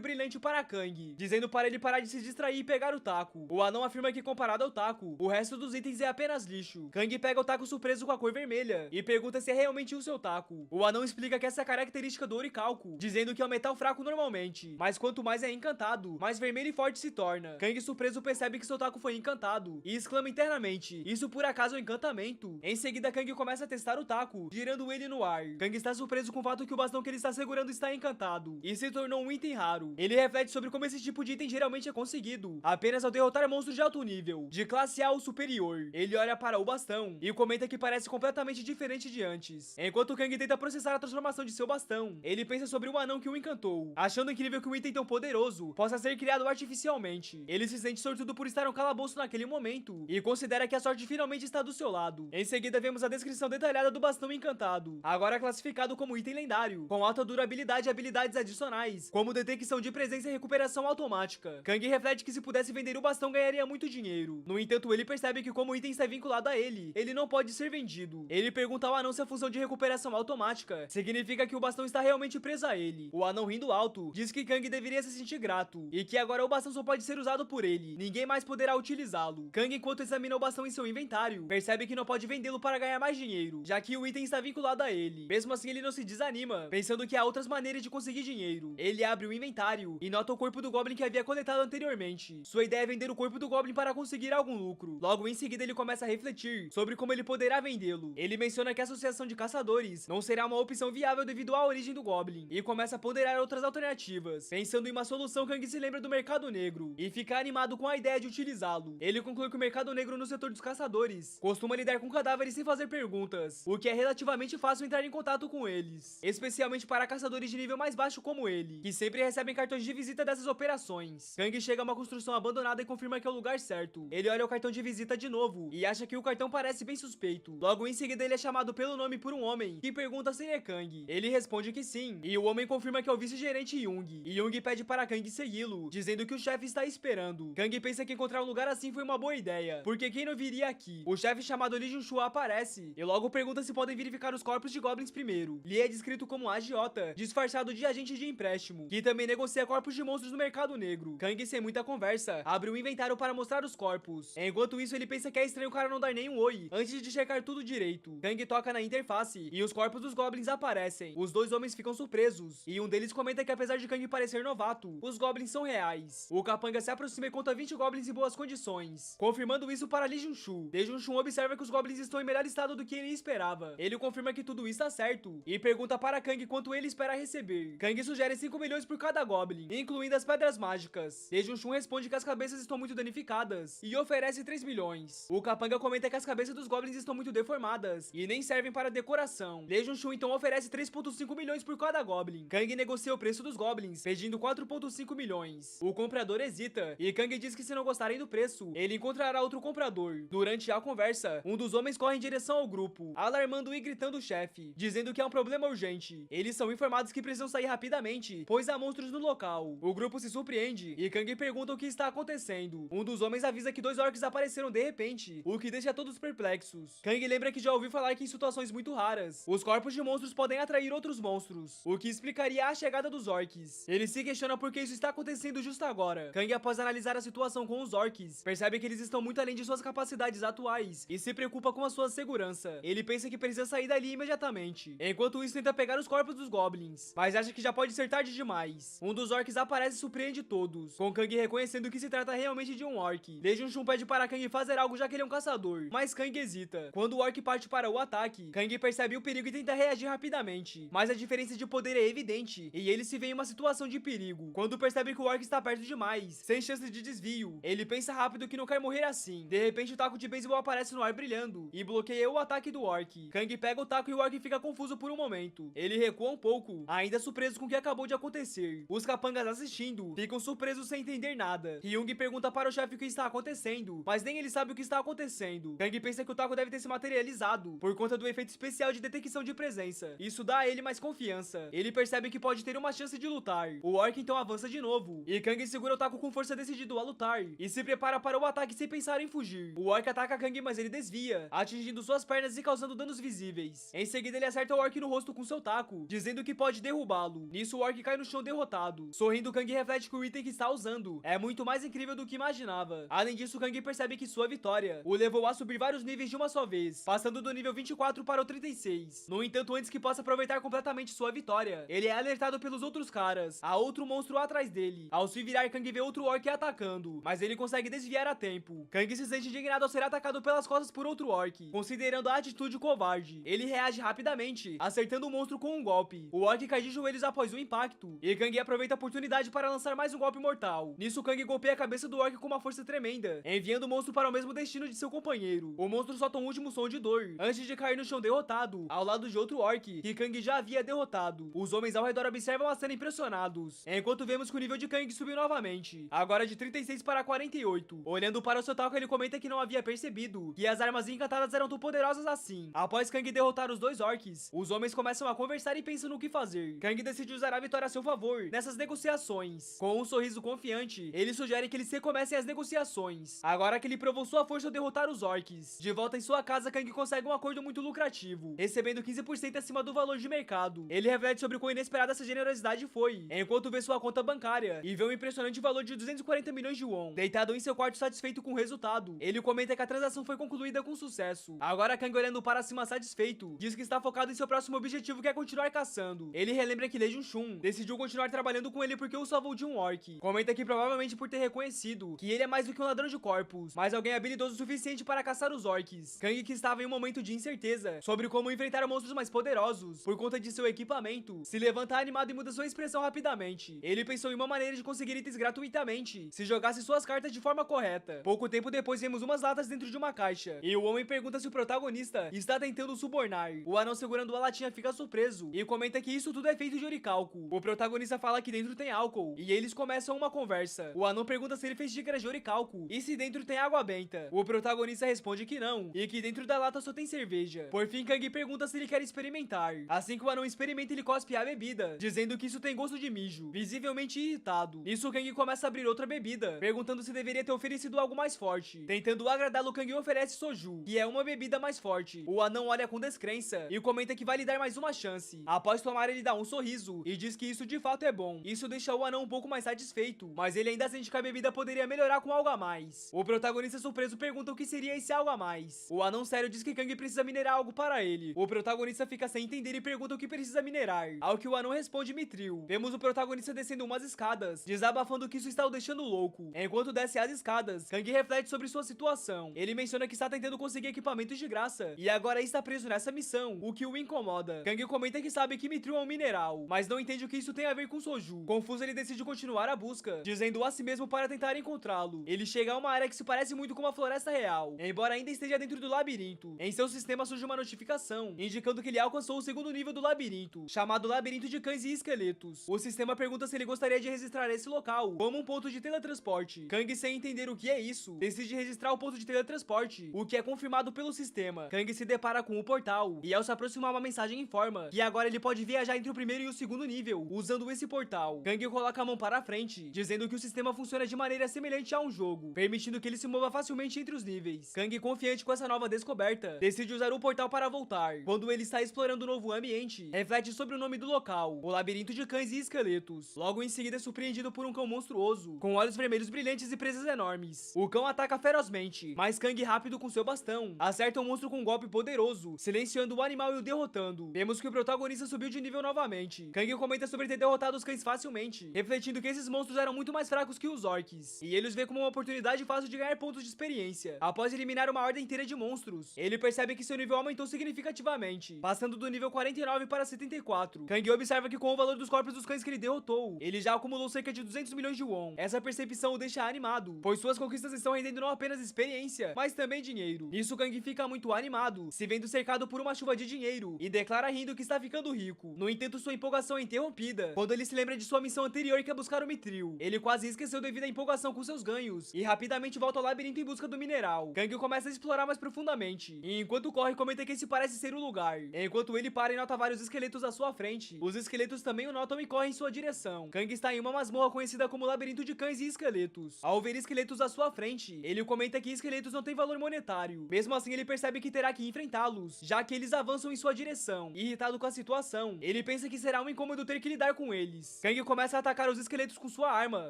brilhante para Kang, dizendo para ele parar de se distrair e pegar o taco. O anão afirma que comparado ao taco, o resto dos itens é apenas lixo. Kang pega o taco surpreso com a cor vermelha e pergunta se é realmente o seu taco. O anão explica que essa é a característica do oricalco, dizendo que é um metal fraco normalmente, mas quanto mais é encantado, mais vermelho e forte se torna. Kang surpreso percebe que seu taco foi encantado e exclama internamente: isso por acaso é um encantamento? Em seguida Kang começa a testar o taco, girando ele no ar. Kang está surpreso com o fato que o bastão que ele está segurando está encantado e se tornou um item raro. Ele reflete sobre como esse tipo de item geralmente é conseguido apenas ao derrotar monstros de alto nível, de classe A ou superior. Ele olha para o bastão e comenta que parece completamente diferente de antes. Enquanto Kang tenta processar a transformação de seu bastão, ele pensa sobre o anão que o encantou, achando incrível que um item tão poderoso possa ser criado artificialmente. Ele se sente sortudo por estar no calabouço naquele momento e considera que a sorte finalmente está do seu lado. Em seguida vemos a descrição detalhada do bastão encantado, agora classificado como item lendário, com alta durabilidade e habilidades adicionais, como detecção de presença e recuperação automática. Kang reflete que se pudesse vender o bastão ganharia muito dinheiro. No entanto, ele percebe que como o item está vinculado a ele não pode ser vendido. Ele pergunta ao anão se a função de recuperação automática significa que o bastão está realmente preso a ele. O anão, rindo alto, diz que Kang deveria se sentir grato e que agora o bastão só pode ser usado por ele, ninguém mais poderá utilizá-lo. Kang, enquanto examina o bastão em seu inventário, percebe que não pode vendê-lo para ganhar mais dinheiro, já que o item está vinculado a ele. Mesmo assim, ele não se desanima, pensando que há outras maneiras de conseguir dinheiro. Ele abre o inventário e nota o corpo do Goblin que havia coletado anteriormente. Sua ideia é vender o corpo do Goblin para conseguir algum lucro. Logo em seguida, ele começa a refletir sobre como ele poderá vendê-lo. Ele menciona que a associação de caçadores não será uma opção viável devido à origem do Goblin, e começa a ponderar outras alternativas. Pensando em uma solução, Kang se lembra do mercado negro e fica animado com a ideia de utilizá-lo. Ele conclui que o mercado negro no setor dos caçadores costuma lidar com cadáveres sem fazer perguntas, o que é relativamente fácil entrar em contato com eles, especialmente para caçadores de nível mais baixo como ele, que sempre recebem cartões de visita dessas operações. Kang chega a uma construção abandonada e confirma que é o lugar certo. Ele olha o cartão de visita de novo e acha que o cartão parece bem suspeito. Logo em seguida, ele é chamado pelo nome por um homem que pergunta se ele é Kang. Ele responde que sim, e o homem confirma que é o vice-gerente Young. E Young pede para Kang segui-lo, dizendo que o chefe está esperando. Kang pensa que encontrar um lugar assim foi uma boa ideia, porque quem não viria aqui? O chefe chamado Lee Jun-Shu aparece e logo pergunta se podem verificar os corpos de goblins primeiro. Lee é descrito como um agiota, disfarçado de agente de empréstimo, que também negocia corpos de monstros no mercado negro. Kang, sem muita conversa, abre o inventário para mostrar os corpos. Enquanto isso, ele pensa que é estranho o cara não dar nem um oi, antes de checar tudo direito. Kang toca na interface e os corpos dos goblins aparecem. Os dois homens ficam surpresos, e um deles comenta que apesar de Kang parecer novato, os goblins são reais. O capanga se aproxima e conta 20 goblins em boas condições, confirmando isso para Lee Jun-Shu. Lee Jun-Shu observa que os goblins estão em melhor estado do que ele esperava. Ele confirma que tudo está certo e pergunta para Kang quanto ele espera receber. Kang sugere 5 milhões por cada goblin, incluindo as pedras mágicas. Lee Jun-Shu responde que as cabeças estão muito danificadas e oferece 3 milhões. O capanga comenta que as cabeças dos goblins estão muito deformadas e nem servem para decoração. Lee Jun-Shu então oferece 3,5 milhões por cada goblin. Kang negocia o preço dos goblins, pedindo 4,5 milhões. O comprador hesita e Kang diz que se não gostarem do preço, ele encontrará outro comprador. Durante a conversa, um dos homens corre em direção ao grupo, alarmando e gritando o chefe, dizendo que é um problema urgente. Eles são informados que precisam sair rapidamente, pois há monstros no local. O grupo se surpreende e Kang pergunta o que está acontecendo. Um dos homens avisa que 2 orcs apareceram de repente, o que deixa todos perplexos. Kang lembra que já ouviu falar que em situações muito raras, os corpos de monstros podem atrair outros monstros, o que explicaria a chegada dos orcs. Ele se questiona por que isso está acontecendo justo agora. Kang, após analisar a situação com os orcs, percebe que eles estão muito além de suas capacidades atuais e se preocupa com a sua segurança. Ele pensa que precisa sair dali imediatamente. Enquanto isso, tenta pegar os corpos dos goblins, mas acha que já pode ser tarde demais. Um dos orcs aparece e surpreende todos, com Kang reconhecendo que se trata realmente de um orc. Lee Jun-Shu pede para Kang fazer algo já que ele é um caçador, mas Kang hesita. Quando o orc parte para o ataque, Kang percebe o perigo e tenta reagir rapidamente, mas a diferença de poder é evidente e ele se vê em uma situação de perigo. Quando percebe que o orc está perto demais, sem chance de desvio, ele pensa rápido que não quer morrer assim. De repente, o taco de beisebol aparece no ar brilhando e bloqueia o ataque do orc. Kang pega o taco e o orc fica confuso por um momento. Ele recua um pouco, ainda surpreso com o que acabou de acontecer. Os capangas assistindo ficam surpresos sem entender nada. Hyung pergunta para o chefe o que está acontecendo, mas nem ele sabe o que está acontecendo. Kang pensa que o taco deve ter se materializado por conta do efeito especial de detecção de presença. Isso dá a ele mais confiança. Ele percebe que pode ter uma chance de lutar. O orc então avança de novo e Kang segura o taco com força, decidido a lutar, e se prepara para o ataque sem pensar em fugir. O orc ataca Kang, mas ele desvia, atingindo suas pernas e causando danos visíveis. Em seguida, ele acerta o orc no rosto com seu taco, dizendo que pode derrubá-lo. Nisso o orc cai no chão derrotado. Sorrindo, Kang reflete que o item que está usando é muito mais incrível do que imaginava. Além disso, Kang percebe que sua vitória o levou a subir vários níveis de uma só vez, passando do nível 24 para o 36. No entanto, antes que possa aproveitar completamente sua vitória, ele é alertado pelos outros caras. Há outro monstro atrás dele. Ao se virar, Kang vê outro orc atacando, mas ele consegue desviar a tempo. Kang se sente indignado ao ser atacado pelas costas por outro orc, considerando a atitude covarde. Ele reage rapidamente, acertando o monstro com um golpe. O orc cai de joelhos após o impacto, e Kang aproveita a oportunidade para lançar mais um golpe mortal. Nisso, Kang golpeia a cabeça do orc com uma força tremenda, enviando o monstro para o mesmo destino de seu companheiro. O monstro solta um último som de dor, antes de cair no chão derrotado, ao lado de outro orc, que Kang já havia derrotado. Os homens ao redor observam a cena impressionados, enquanto vemos que o nível de Kang subiu novamente, agora de 36 para 48. Olhando para o seu taco, ele comenta que não havia percebido que as armas encantadas eram tão poderosas assim. Após Kang derrotar os dois orcs, os homens começam a conversar e pensam no que fazer. Kang decide usar a vitória a seu favor nessas negociações. Com um sorriso confiante, ele sugere que eles recomecem as negociações, agora que ele provou sua força ao derrotar os orcs. De volta em sua casa, Kang consegue um acordo muito lucrativo, recebendo 15% acima do valor de mercado. Ele reflete sobre o quão inesperada essa generosidade foi, enquanto vê sua conta bancária e vê um impressionante valor de 240 milhões de won. Deitado em seu quarto satisfeito com o resultado, ele comenta que a transação foi concluída com sucesso. Agora Kang, olhando para cima satisfeito, diz que está focado em seu próximo objetivo, que é continuar caçando. Ele relembra que Lee Jun-chun decidiu continuar trabalhando com ele porque o salvou de um orc. Comenta que provavelmente por ter reconhecido que ele é mais do que um ladrão de corpos, mas alguém habilidoso o suficiente para caçar os orcs. Kang, que estava em um momento de incerteza sobre como enfrentar monstros mais poderosos por conta de seu equipamento, se levanta animado e muda sua expressão rapidamente. Ele pensou em uma maneira de conseguir itens gratuitamente se jogasse suas cartas de forma correta. Pouco tempo depois, vemos umas latas dentro de uma caixa, e o homem pergunta se o protagonista está tentando subornar. O anão, segurando a latinha, fica surpreso e comenta que isso tudo é feito de oricalco. O protagonista fala que dentro tem álcool, e eles começam uma conversa. O anão pergunta se ele fez xícaras de oricalco e se dentro tem água benta. O protagonista responde que não, e que dentro da lata só tem cerveja. Por fim, Kang pergunta se ele quer experimentar. Assim que o anão experimenta, ele cospe a bebida, dizendo que isso tem gosto de mijo, visivelmente irritado. Nisso, Kang começa a abrir outra bebida, perguntando se deveria ter oferecido algo mais forte. Tentando agradá-lo, Kang oferece soju, que é uma bebida mais forte. O anão olha com descrença e comenta que vai lhe dar mais uma chance. Após tomar, ele dá um sorriso e diz que isso de fato é bom. Isso deixa o anão um pouco mais satisfeito, mas ele ainda sente que a bebida poderia melhorar com algo a mais. O protagonista, surpreso, pergunta o que seria esse algo a mais. O anão sério diz que Kang precisa minerar algo para ele. O protagonista fica sem entender e pergunta o que precisa minerar, ao que o anão responde mitril. Vemos o protagonista descendo umas escadas, desabafando que isso está o deixando louco. Enquanto desce as escadas, Kang reflete sobre sua situação. Ele menciona que está tentando conseguir equipamentos de graça e agora está preso nessa missão, o que o incomoda. Kang comenta que sabe que mitril é um mineral, mas não entende o que isso tem a ver com soju. Confuso, ele decide continuar a busca, dizendo a si mesmo para tentar encontrá-lo. Ele chega a uma área que se parece muito com uma floresta real, embora ainda esteja dentro do labirinto. Em seu sistema surge uma notificação, indicando que ele alcançou o segundo nível do labirinto, chamado Labirinto de Cães e Esqueletos. O sistema pergunta se ele gostaria de registrar esse local como um ponto de teletransporte. Kang, sem entender o que é isso, decide registrar o ponto de teletransporte, o que é confirmado pelo sistema. Kang se depara com o portal, e ao se aproximar, uma mensagem informa que agora ele pode viajar entre o primeiro e o segundo nível, usando esse portal. Kang coloca a mão para a frente, dizendo que o sistema funciona de maneira semelhante a um jogo, permitindo que ele se mova facilmente entre os níveis. Kang, confiante com essa nova descoberta, decide usar o portal para voltar. Quando ele está explorando o novo ambiente, reflete sobre o nome do local, o Labirinto de Cães e Esqueletos. Logo em seguida, é surpreendido por um cão monstruoso, com olhos vermelhos brilhantes e presas enormes. O cão ataca ferozmente, mas Kang, rápido com seu bastão, acerta o monstro com um golpe poderoso, silenciando o animal e o derrotando. Vemos que o protagonista subiu de nível novamente. Kang comenta sobre ter derrotado os cães facilmente, refletindo que esses monstros eram muito mais fracos que os orcs, e ele os vê como uma oportunidade fácil de ganhar pontos de experiência. Após eliminar uma horda inteira de monstros, ele percebe que seu nível aumentou significativamente, passando do nível 49 para 74. Kang observa que com o valor dos corpos dos cães que ele derrotou, ele já acumulou cerca de 200 milhões de won. Essa percepção o deixa animado, pois suas conquistas estão rendendo não apenas experiência, mas também dinheiro. Nisso, Kang fica muito animado, se vendo cercado por uma chuva de dinheiro, e declara rindo que está ficando rico. No entanto, sua empolgação é interrompida quando ele se lembra de sua missão anterior, que é buscar o mitril. Ele quase esqueceu devido à empolgação com seus ganhos, e rapidamente volta ao labirinto em busca do mineral. Kang começa a explorar mais profundamente, e enquanto corre, comenta que esse parece ser o lugar. Enquanto ele para e nota vários esqueletos à sua frente, os esqueletos também o notam e correm em sua direção. Kang está em uma masmorra conhecida como Labirinto de Cães e Esqueletos. Ao ver esqueletos à sua frente, ele comenta que esqueletos não têm valor monetário. Mesmo assim, ele percebe que terá que enfrentá-los, já que eles avançam em sua direção. alimentação. Irritado com a situação, ele pensa que será um incômodo ter que lidar com eles. Kang começa a atacar os esqueletos com sua arma,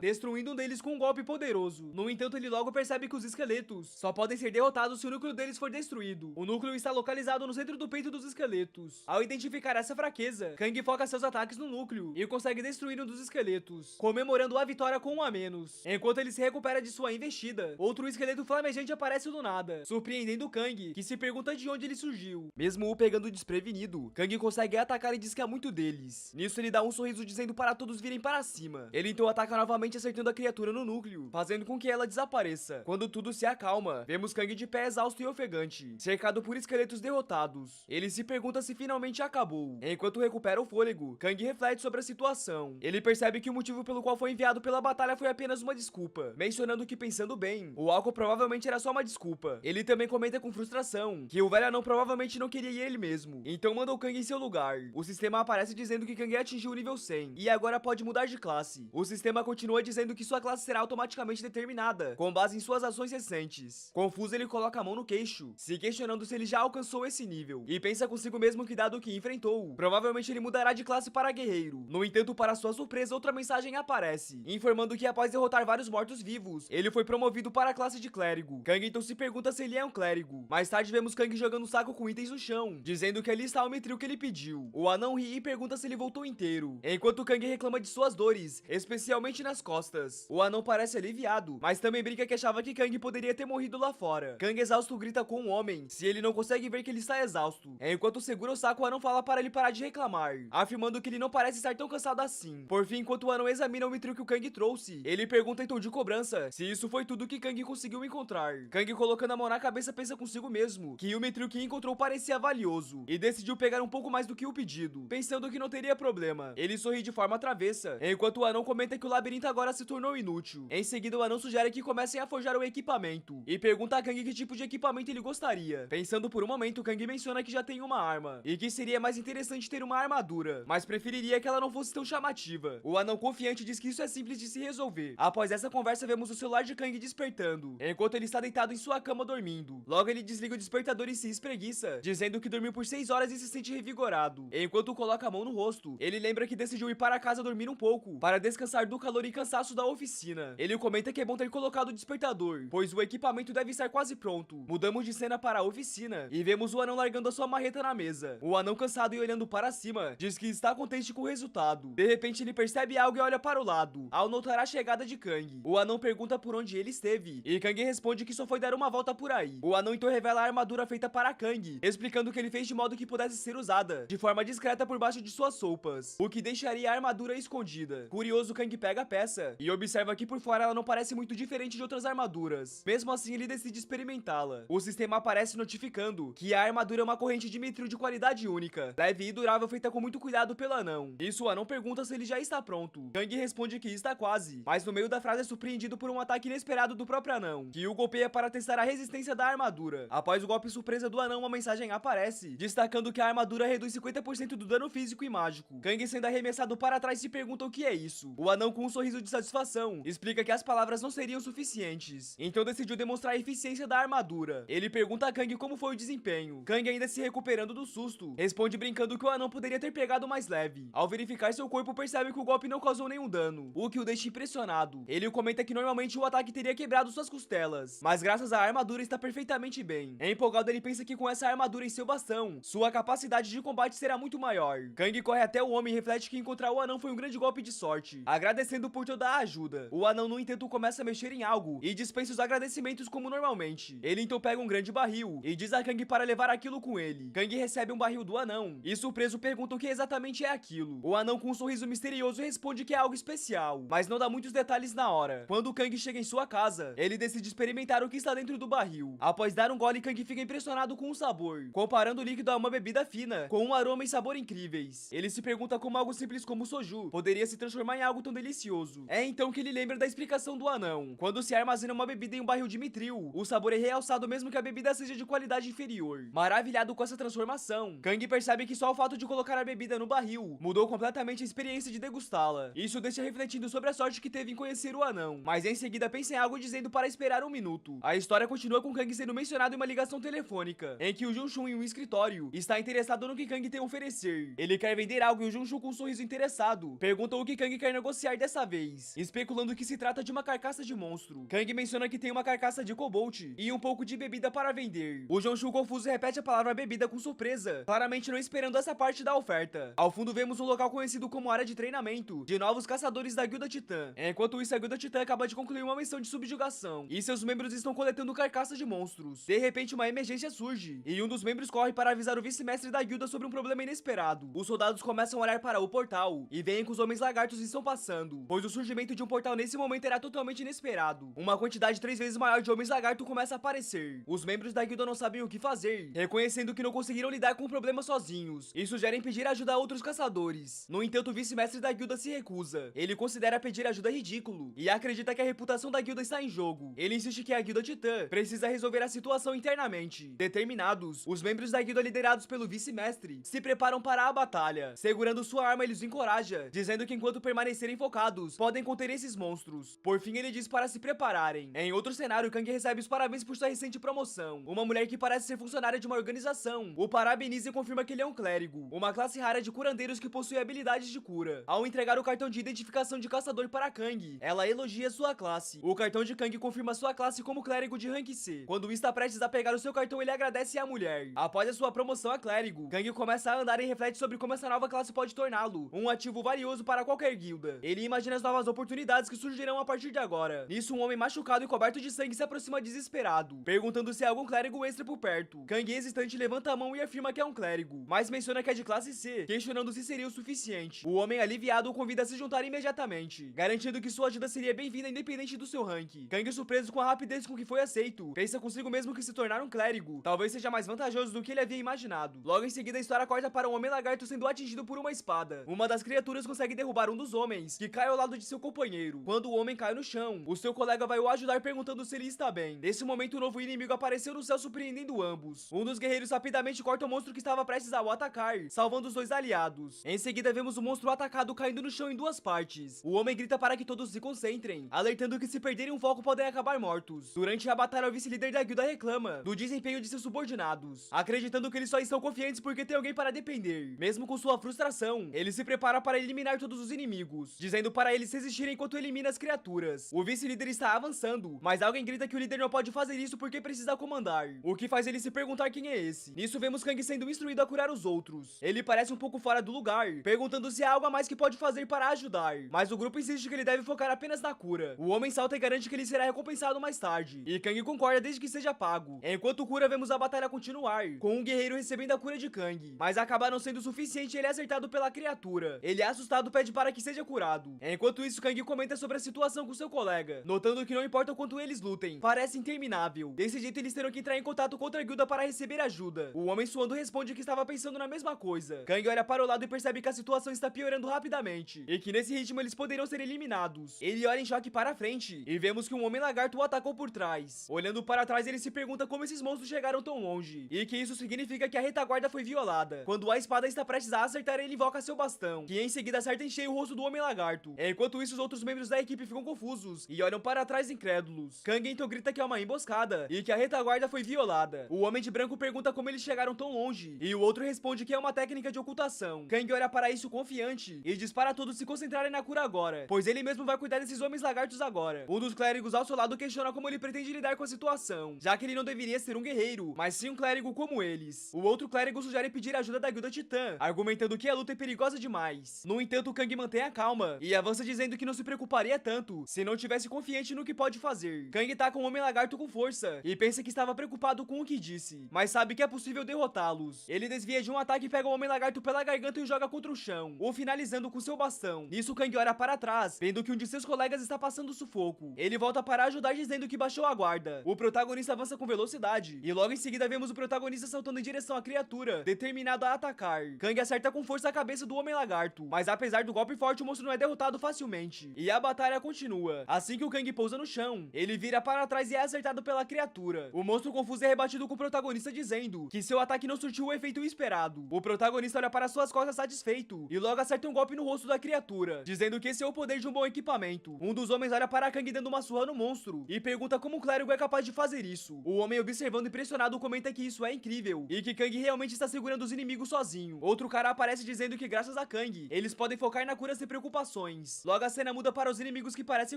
destruindo um deles com um golpe poderoso. No entanto, ele logo percebe que os esqueletos só podem ser derrotados se o núcleo deles for destruído. O núcleo está localizado no centro do peito dos esqueletos. Ao identificar essa fraqueza, Kang foca seus ataques no núcleo e consegue destruir um dos esqueletos, comemorando a vitória com um a menos. Enquanto ele se recupera de sua investida, outro esqueleto flamejante aparece do nada, surpreendendo Kang, que se pergunta de onde ele surgiu. Mesmo o pegando desprevenido, Kang consegue atacar e diz que há muito deles. Nisso ele dá um sorriso dizendo para todos virem para cima. Ele então ataca novamente, acertando a criatura no núcleo, fazendo com que ela desapareça. Quando tudo se acalma, vemos Kang de pé exausto e ofegante, cercado por esqueletos derrotados. Ele se pergunta se finalmente acabou. Enquanto recupera o fôlego, Kang reflete sobre a situação. Ele percebe que o motivo pelo qual foi enviado pela batalha foi apenas uma desculpa, mencionando que, pensando bem, o álcool provavelmente era só uma desculpa. Ele também comenta com frustração que o velho anão provavelmente não queria ir ele mesmo, então manda o Kang em seu lugar. O sistema aparece dizendo que Kang atingiu o nível 100 e agora pode mudar de classe. O sistema continua dizendo que sua classe será automaticamente determinada com base em suas ações recentes. Confuso, ele coloca a mão no queixo, se questionando se ele já alcançou esse nível, e pensa consigo mesmo que, dado o que enfrentou, provavelmente ele mudará de classe para guerreiro. No entanto, para sua surpresa, outra mensagem aparece, informando que após derrotar vários mortos-vivos, ele foi promovido para a classe de clérigo. Kang então se pergunta se ele é um clérigo. Mais tarde vemos Kang jogando um saco com itens no chão, dizendo que ali está o Mithril que ele pediu. O anão ri e pergunta se ele voltou inteiro, enquanto Kang reclama de suas dores, especialmente nas costas. O anão parece aliviado, mas também brinca que achava que Kang poderia ter morrido lá fora. Kang exausto grita com o homem se ele não consegue ver que ele está exausto. Enquanto segura o saco, o anão fala para ele parar de reclamar, afirmando que ele não parece estar tão cansado assim. Por fim, enquanto o anão examina o Mithril que o Kang trouxe, ele pergunta em tom de cobrança se isso foi tudo que Kang conseguiu encontrar. Kang, colocando a mão na cabeça, pensa consigo mesmo que o Mithril que encontrou parecia valioso e decidiu pegar um pouco mais do que o pedido, pensando que não teria problema. Ele sorri de forma travessa, enquanto o anão comenta que o labirinto agora se tornou inútil. Em seguida, o anão sugere que comecem a forjar o equipamento e pergunta a Kang que tipo de equipamento ele gostaria. Pensando por um momento, Kang menciona que já tem uma arma e que seria mais interessante ter uma armadura, mas preferiria que ela não fosse tão chamativa. O anão confiante diz que isso é simples de se resolver. Após essa conversa, vemos o celular de Kang despertando, enquanto ele está deitado em sua cama dormindo. Logo, ele desliga o despertador e se espreguiça, dizendo que dormiu por 6 horas e se sente revigorado. Enquanto coloca a mão no rosto, ele lembra que decidiu ir para casa dormir um pouco, para descansar do calor e cansaço da oficina. Ele comenta que é bom ter colocado o despertador, pois o equipamento deve estar quase pronto. Mudamos de cena para a oficina e vemos o anão largando a sua marreta na mesa. O anão, cansado e olhando para cima, diz que está contente com o resultado. De repente, ele percebe algo e olha para o lado, ao notar a chegada de Kang. O anão pergunta por onde ele esteve, e Kang responde que só foi dar uma volta por aí. O anão então revela a armadura feita para Kang, explicando que ele fez de modo que pudesse ser usada de forma discreta por baixo de suas roupas, o que deixaria a armadura escondida. Curioso, Kang pega a peça e observa que por fora ela não parece muito diferente de outras armaduras. Mesmo assim, ele decide experimentá-la. O sistema aparece notificando que a armadura é uma corrente de Mithril de qualidade única, leve e durável, feita com muito cuidado pelo anão. Isso, o anão pergunta se ele já está pronto. Kang responde que está quase, mas no meio da frase é surpreendido por um ataque inesperado do próprio anão, que o golpeia para testar a resistência da armadura. Após o golpe surpresa do anão, uma mensagem aparece, destacando que a armadura reduz 50% do dano físico e mágico. Kang, sendo arremessado para trás, se pergunta o que é isso. O anão, com um sorriso de satisfação, explica que as palavras não seriam suficientes, então decidiu demonstrar a eficiência da armadura. Ele pergunta a Kang como foi o desempenho. Kang, ainda se recuperando do susto, responde brincando que o anão poderia ter pegado mais leve. Ao verificar seu corpo, percebe que o golpe não causou nenhum dano, o que o deixa impressionado. Ele comenta que normalmente o ataque teria quebrado suas costelas, mas graças à armadura está perfeitamente bem. Empolgado, ele pensa que com essa armadura em seu bastão, sua capacidade de combate será muito maior. Kang corre até o homem e reflete que encontrar o anão foi um grande golpe de sorte, agradecendo por toda a ajuda. O anão, no entanto, começa a mexer em algo e dispensa os agradecimentos como normalmente. Ele então pega um grande barril e diz a Kang para levar aquilo com ele. Kang recebe um barril do anão e, surpreso, pergunta o que exatamente é aquilo. O anão, com um sorriso misterioso, responde que é algo especial, mas não dá muitos detalhes na hora. Quando Kang chega em sua casa, ele decide experimentar o que está dentro do barril. Após dar um gole, Kang fica impressionado com o sabor, comparando o líquido a uma bebida fina, com um aroma e sabor incríveis. Ele se pergunta como algo simples como soju poderia se transformar em algo tão delicioso. É então que ele lembra da explicação do anão. Quando se armazena uma bebida em um barril de Mithril, o sabor é realçado mesmo que a bebida seja de qualidade inferior. Maravilhado com essa transformação, Kang percebe que só o fato de colocar a bebida no barril mudou completamente a experiência de degustá-la. Isso deixa refletindo sobre a sorte que teve em conhecer o anão, mas em seguida pensa em algo dizendo para esperar um minuto. A história continua com Kang sendo mencionado em uma ligação telefônica, em que o Junshun, em um escritório, está interessado interessado no que Kang tem a oferecer. Ele quer vender algo e o Junshu, com um sorriso interessado, pergunta o que Kang quer negociar dessa vez, especulando que se trata de uma carcaça de monstro. Kang menciona que tem uma carcaça de Cobalt e um pouco de bebida para vender. O Junshu, confuso, repete a palavra bebida com surpresa, claramente não esperando essa parte da oferta. Ao fundo vemos um local conhecido como área de treinamento de novos caçadores da Guilda Titã. Enquanto isso, a Guilda Titã acaba de concluir uma missão de subjugação e seus membros estão coletando carcaças de monstros. De repente, uma emergência surge e um dos membros corre para avisar o vice-mestre da guilda sobre um problema inesperado. Os soldados começam a olhar para o portal e veem que os homens lagartos estão passando, pois o surgimento de um portal nesse momento era totalmente inesperado. Uma quantidade 3 vezes maior de homens lagarto começa a aparecer. Os membros da guilda não sabem o que fazer, reconhecendo que não conseguiram lidar com o problema sozinhos, e sugerem pedir ajuda a outros caçadores. No entanto, o vice-mestre da guilda se recusa. Ele considera pedir ajuda ridículo e acredita que a reputação da guilda está em jogo. Ele insiste que a guilda Titã precisa resolver a situação internamente. Determinados, os membros da guilda liderados pelo vice-mestre se preparam para a batalha. Segurando sua arma, ele os encoraja, dizendo que enquanto permanecerem focados, podem conter esses monstros. Por fim, ele diz para se prepararem. Em outro cenário, Kang recebe os parabéns por sua recente promoção. Uma mulher que parece ser funcionária de uma organização o parabeniza e confirma que ele é um clérigo, uma classe rara de curandeiros que possui habilidades de cura. Ao entregar o cartão de identificação de caçador para Kang, ela elogia sua classe. O cartão de Kang confirma sua classe como clérigo de rank C. Quando está prestes a pegar o seu cartão, ele agradece à mulher. Após a sua promoção a clérigo, Kang começa a andar e reflete sobre como essa nova classe pode torná-lo um ativo valioso para qualquer guilda. Ele imagina as novas oportunidades que surgirão a partir de agora. Nisso, um homem machucado e coberto de sangue se aproxima desesperado, perguntando se há algum clérigo extra por perto. Kang, hesitante, levanta a mão e afirma que é um clérigo, mas menciona que é de classe C, questionando se seria o suficiente. O homem, aliviado, o convida a se juntar imediatamente, garantindo que sua ajuda seria bem-vinda independente do seu rank. Kang, surpreso com a rapidez com que foi aceito, pensa consigo mesmo que se tornar um clérigo talvez seja mais vantajoso do que ele havia imaginado. Logo em seguida, a história corta para um homem lagarto sendo atingido por uma espada. Uma das criaturas consegue derrubar um dos homens, que cai ao lado de seu companheiro. Quando o homem cai no chão, o seu colega vai o ajudar perguntando se ele está bem. Nesse momento, um novo inimigo apareceu no céu, surpreendendo ambos. Um dos guerreiros rapidamente corta o monstro que estava prestes a o atacar, salvando os dois aliados. Em seguida, vemos o monstro atacado caindo no chão em duas partes. O homem grita para que todos se concentrem, alertando que se perderem um foco podem acabar mortos. Durante a batalha, o vice-líder da guilda reclama do desempenho de seus subordinados, acreditando que eles só estão confiantes porque tem alguém para depender. Mesmo com sua frustração, ele se prepara para eliminar todos os inimigos, dizendo para eles resistirem enquanto elimina as criaturas. O vice-líder está avançando, mas alguém grita que o líder não pode fazer isso porque precisa comandar, o que faz ele se perguntar quem é esse. Nisso vemos Kang sendo instruído a curar os outros. Ele parece um pouco fora do lugar, perguntando se há algo a mais que pode fazer para ajudar, mas o grupo insiste que ele deve focar apenas na cura. O homem salta e garante que ele será recompensado mais tarde, e Kang concorda desde que seja pago. Enquanto cura, vemos a batalha continuar, com um guerreiro recebendo a cura de Kang, mas acaba não sendo suficiente e ele é acertado pela criatura. Ele, assustado, pede para que seja curado. Enquanto isso, Kang comenta sobre a situação com seu colega, notando que não importa o quanto eles lutem, parece interminável. Desse jeito, eles terão que entrar em contato contra a guilda para receber ajuda. O homem suando responde que estava pensando na mesma coisa. Kang olha para o lado e percebe que a situação está piorando rapidamente, e que nesse ritmo eles poderiam ser eliminados. Ele olha em choque para frente, e vemos que um homem lagarto o atacou por trás. Olhando para trás, ele se pergunta como esses monstros chegaram tão longe, e que isso significa que a retaguarda foi violada. Quando a espada está prestes a acertar, ele invoca seu bastão, que em seguida acerta em cheio o rosto do homem lagarto. Enquanto isso, os outros membros da equipe ficam confusos e olham para trás incrédulos. Kang então grita que é uma emboscada e que a retaguarda foi violada. O homem de branco pergunta como eles chegaram tão longe, e o outro responde que é uma técnica de ocultação. Kang olha para isso confiante e diz para todos se concentrarem na cura agora, pois ele mesmo vai cuidar desses homens lagartos agora. Um dos clérigos ao seu lado questiona como ele pretende lidar com a situação, já que ele não deveria ser um guerreiro, mas sim um clérigo como eles. O outro clérigo sugere pedir ajuda da guilda Titã, argumentando que a luta é perigosa demais. No entanto, Kang mantém a calma e avança dizendo que não se preocuparia tanto se não tivesse confiante no que pode fazer. Kang tá com o homem lagarto com força e pensa que estava preocupado com o que disse, mas sabe que é possível derrotá-los. Ele desvia de um ataque e pega o homem lagarto pela garganta e o joga contra o chão, o finalizando com seu bastão. Nisso, Kang olha para trás, vendo que um de seus colegas está passando sufoco. Ele volta para ajudar dizendo que baixou a guarda. O protagonista avança com velocidade e logo em seguida vemos o protagonista saltando em direção à criatura, determinado a atacar. Kang acerta com força a cabeça do homem lagarto, mas apesar do golpe forte, o monstro não é derrotado facilmente, e a batalha continua. Assim que o Kang pousa no chão, ele vira para trás e é acertado pela criatura. O monstro confuso é rebatido com o protagonista dizendo que seu ataque não surtiu o efeito esperado. O protagonista olha para suas costas satisfeito e logo acerta um golpe no rosto da criatura, dizendo que esse é o poder de um bom equipamento. Um dos homens olha para Kang dando uma surra no monstro e pergunta como um clérigo é capaz de fazer isso. O homem, observando impressionado, comenta que isso é incrível e que Kang realmente finalmente está segurando os inimigos sozinho. Outro cara aparece dizendo que graças a Kang, eles podem focar na cura sem preocupações. Logo a cena muda para os inimigos que parecem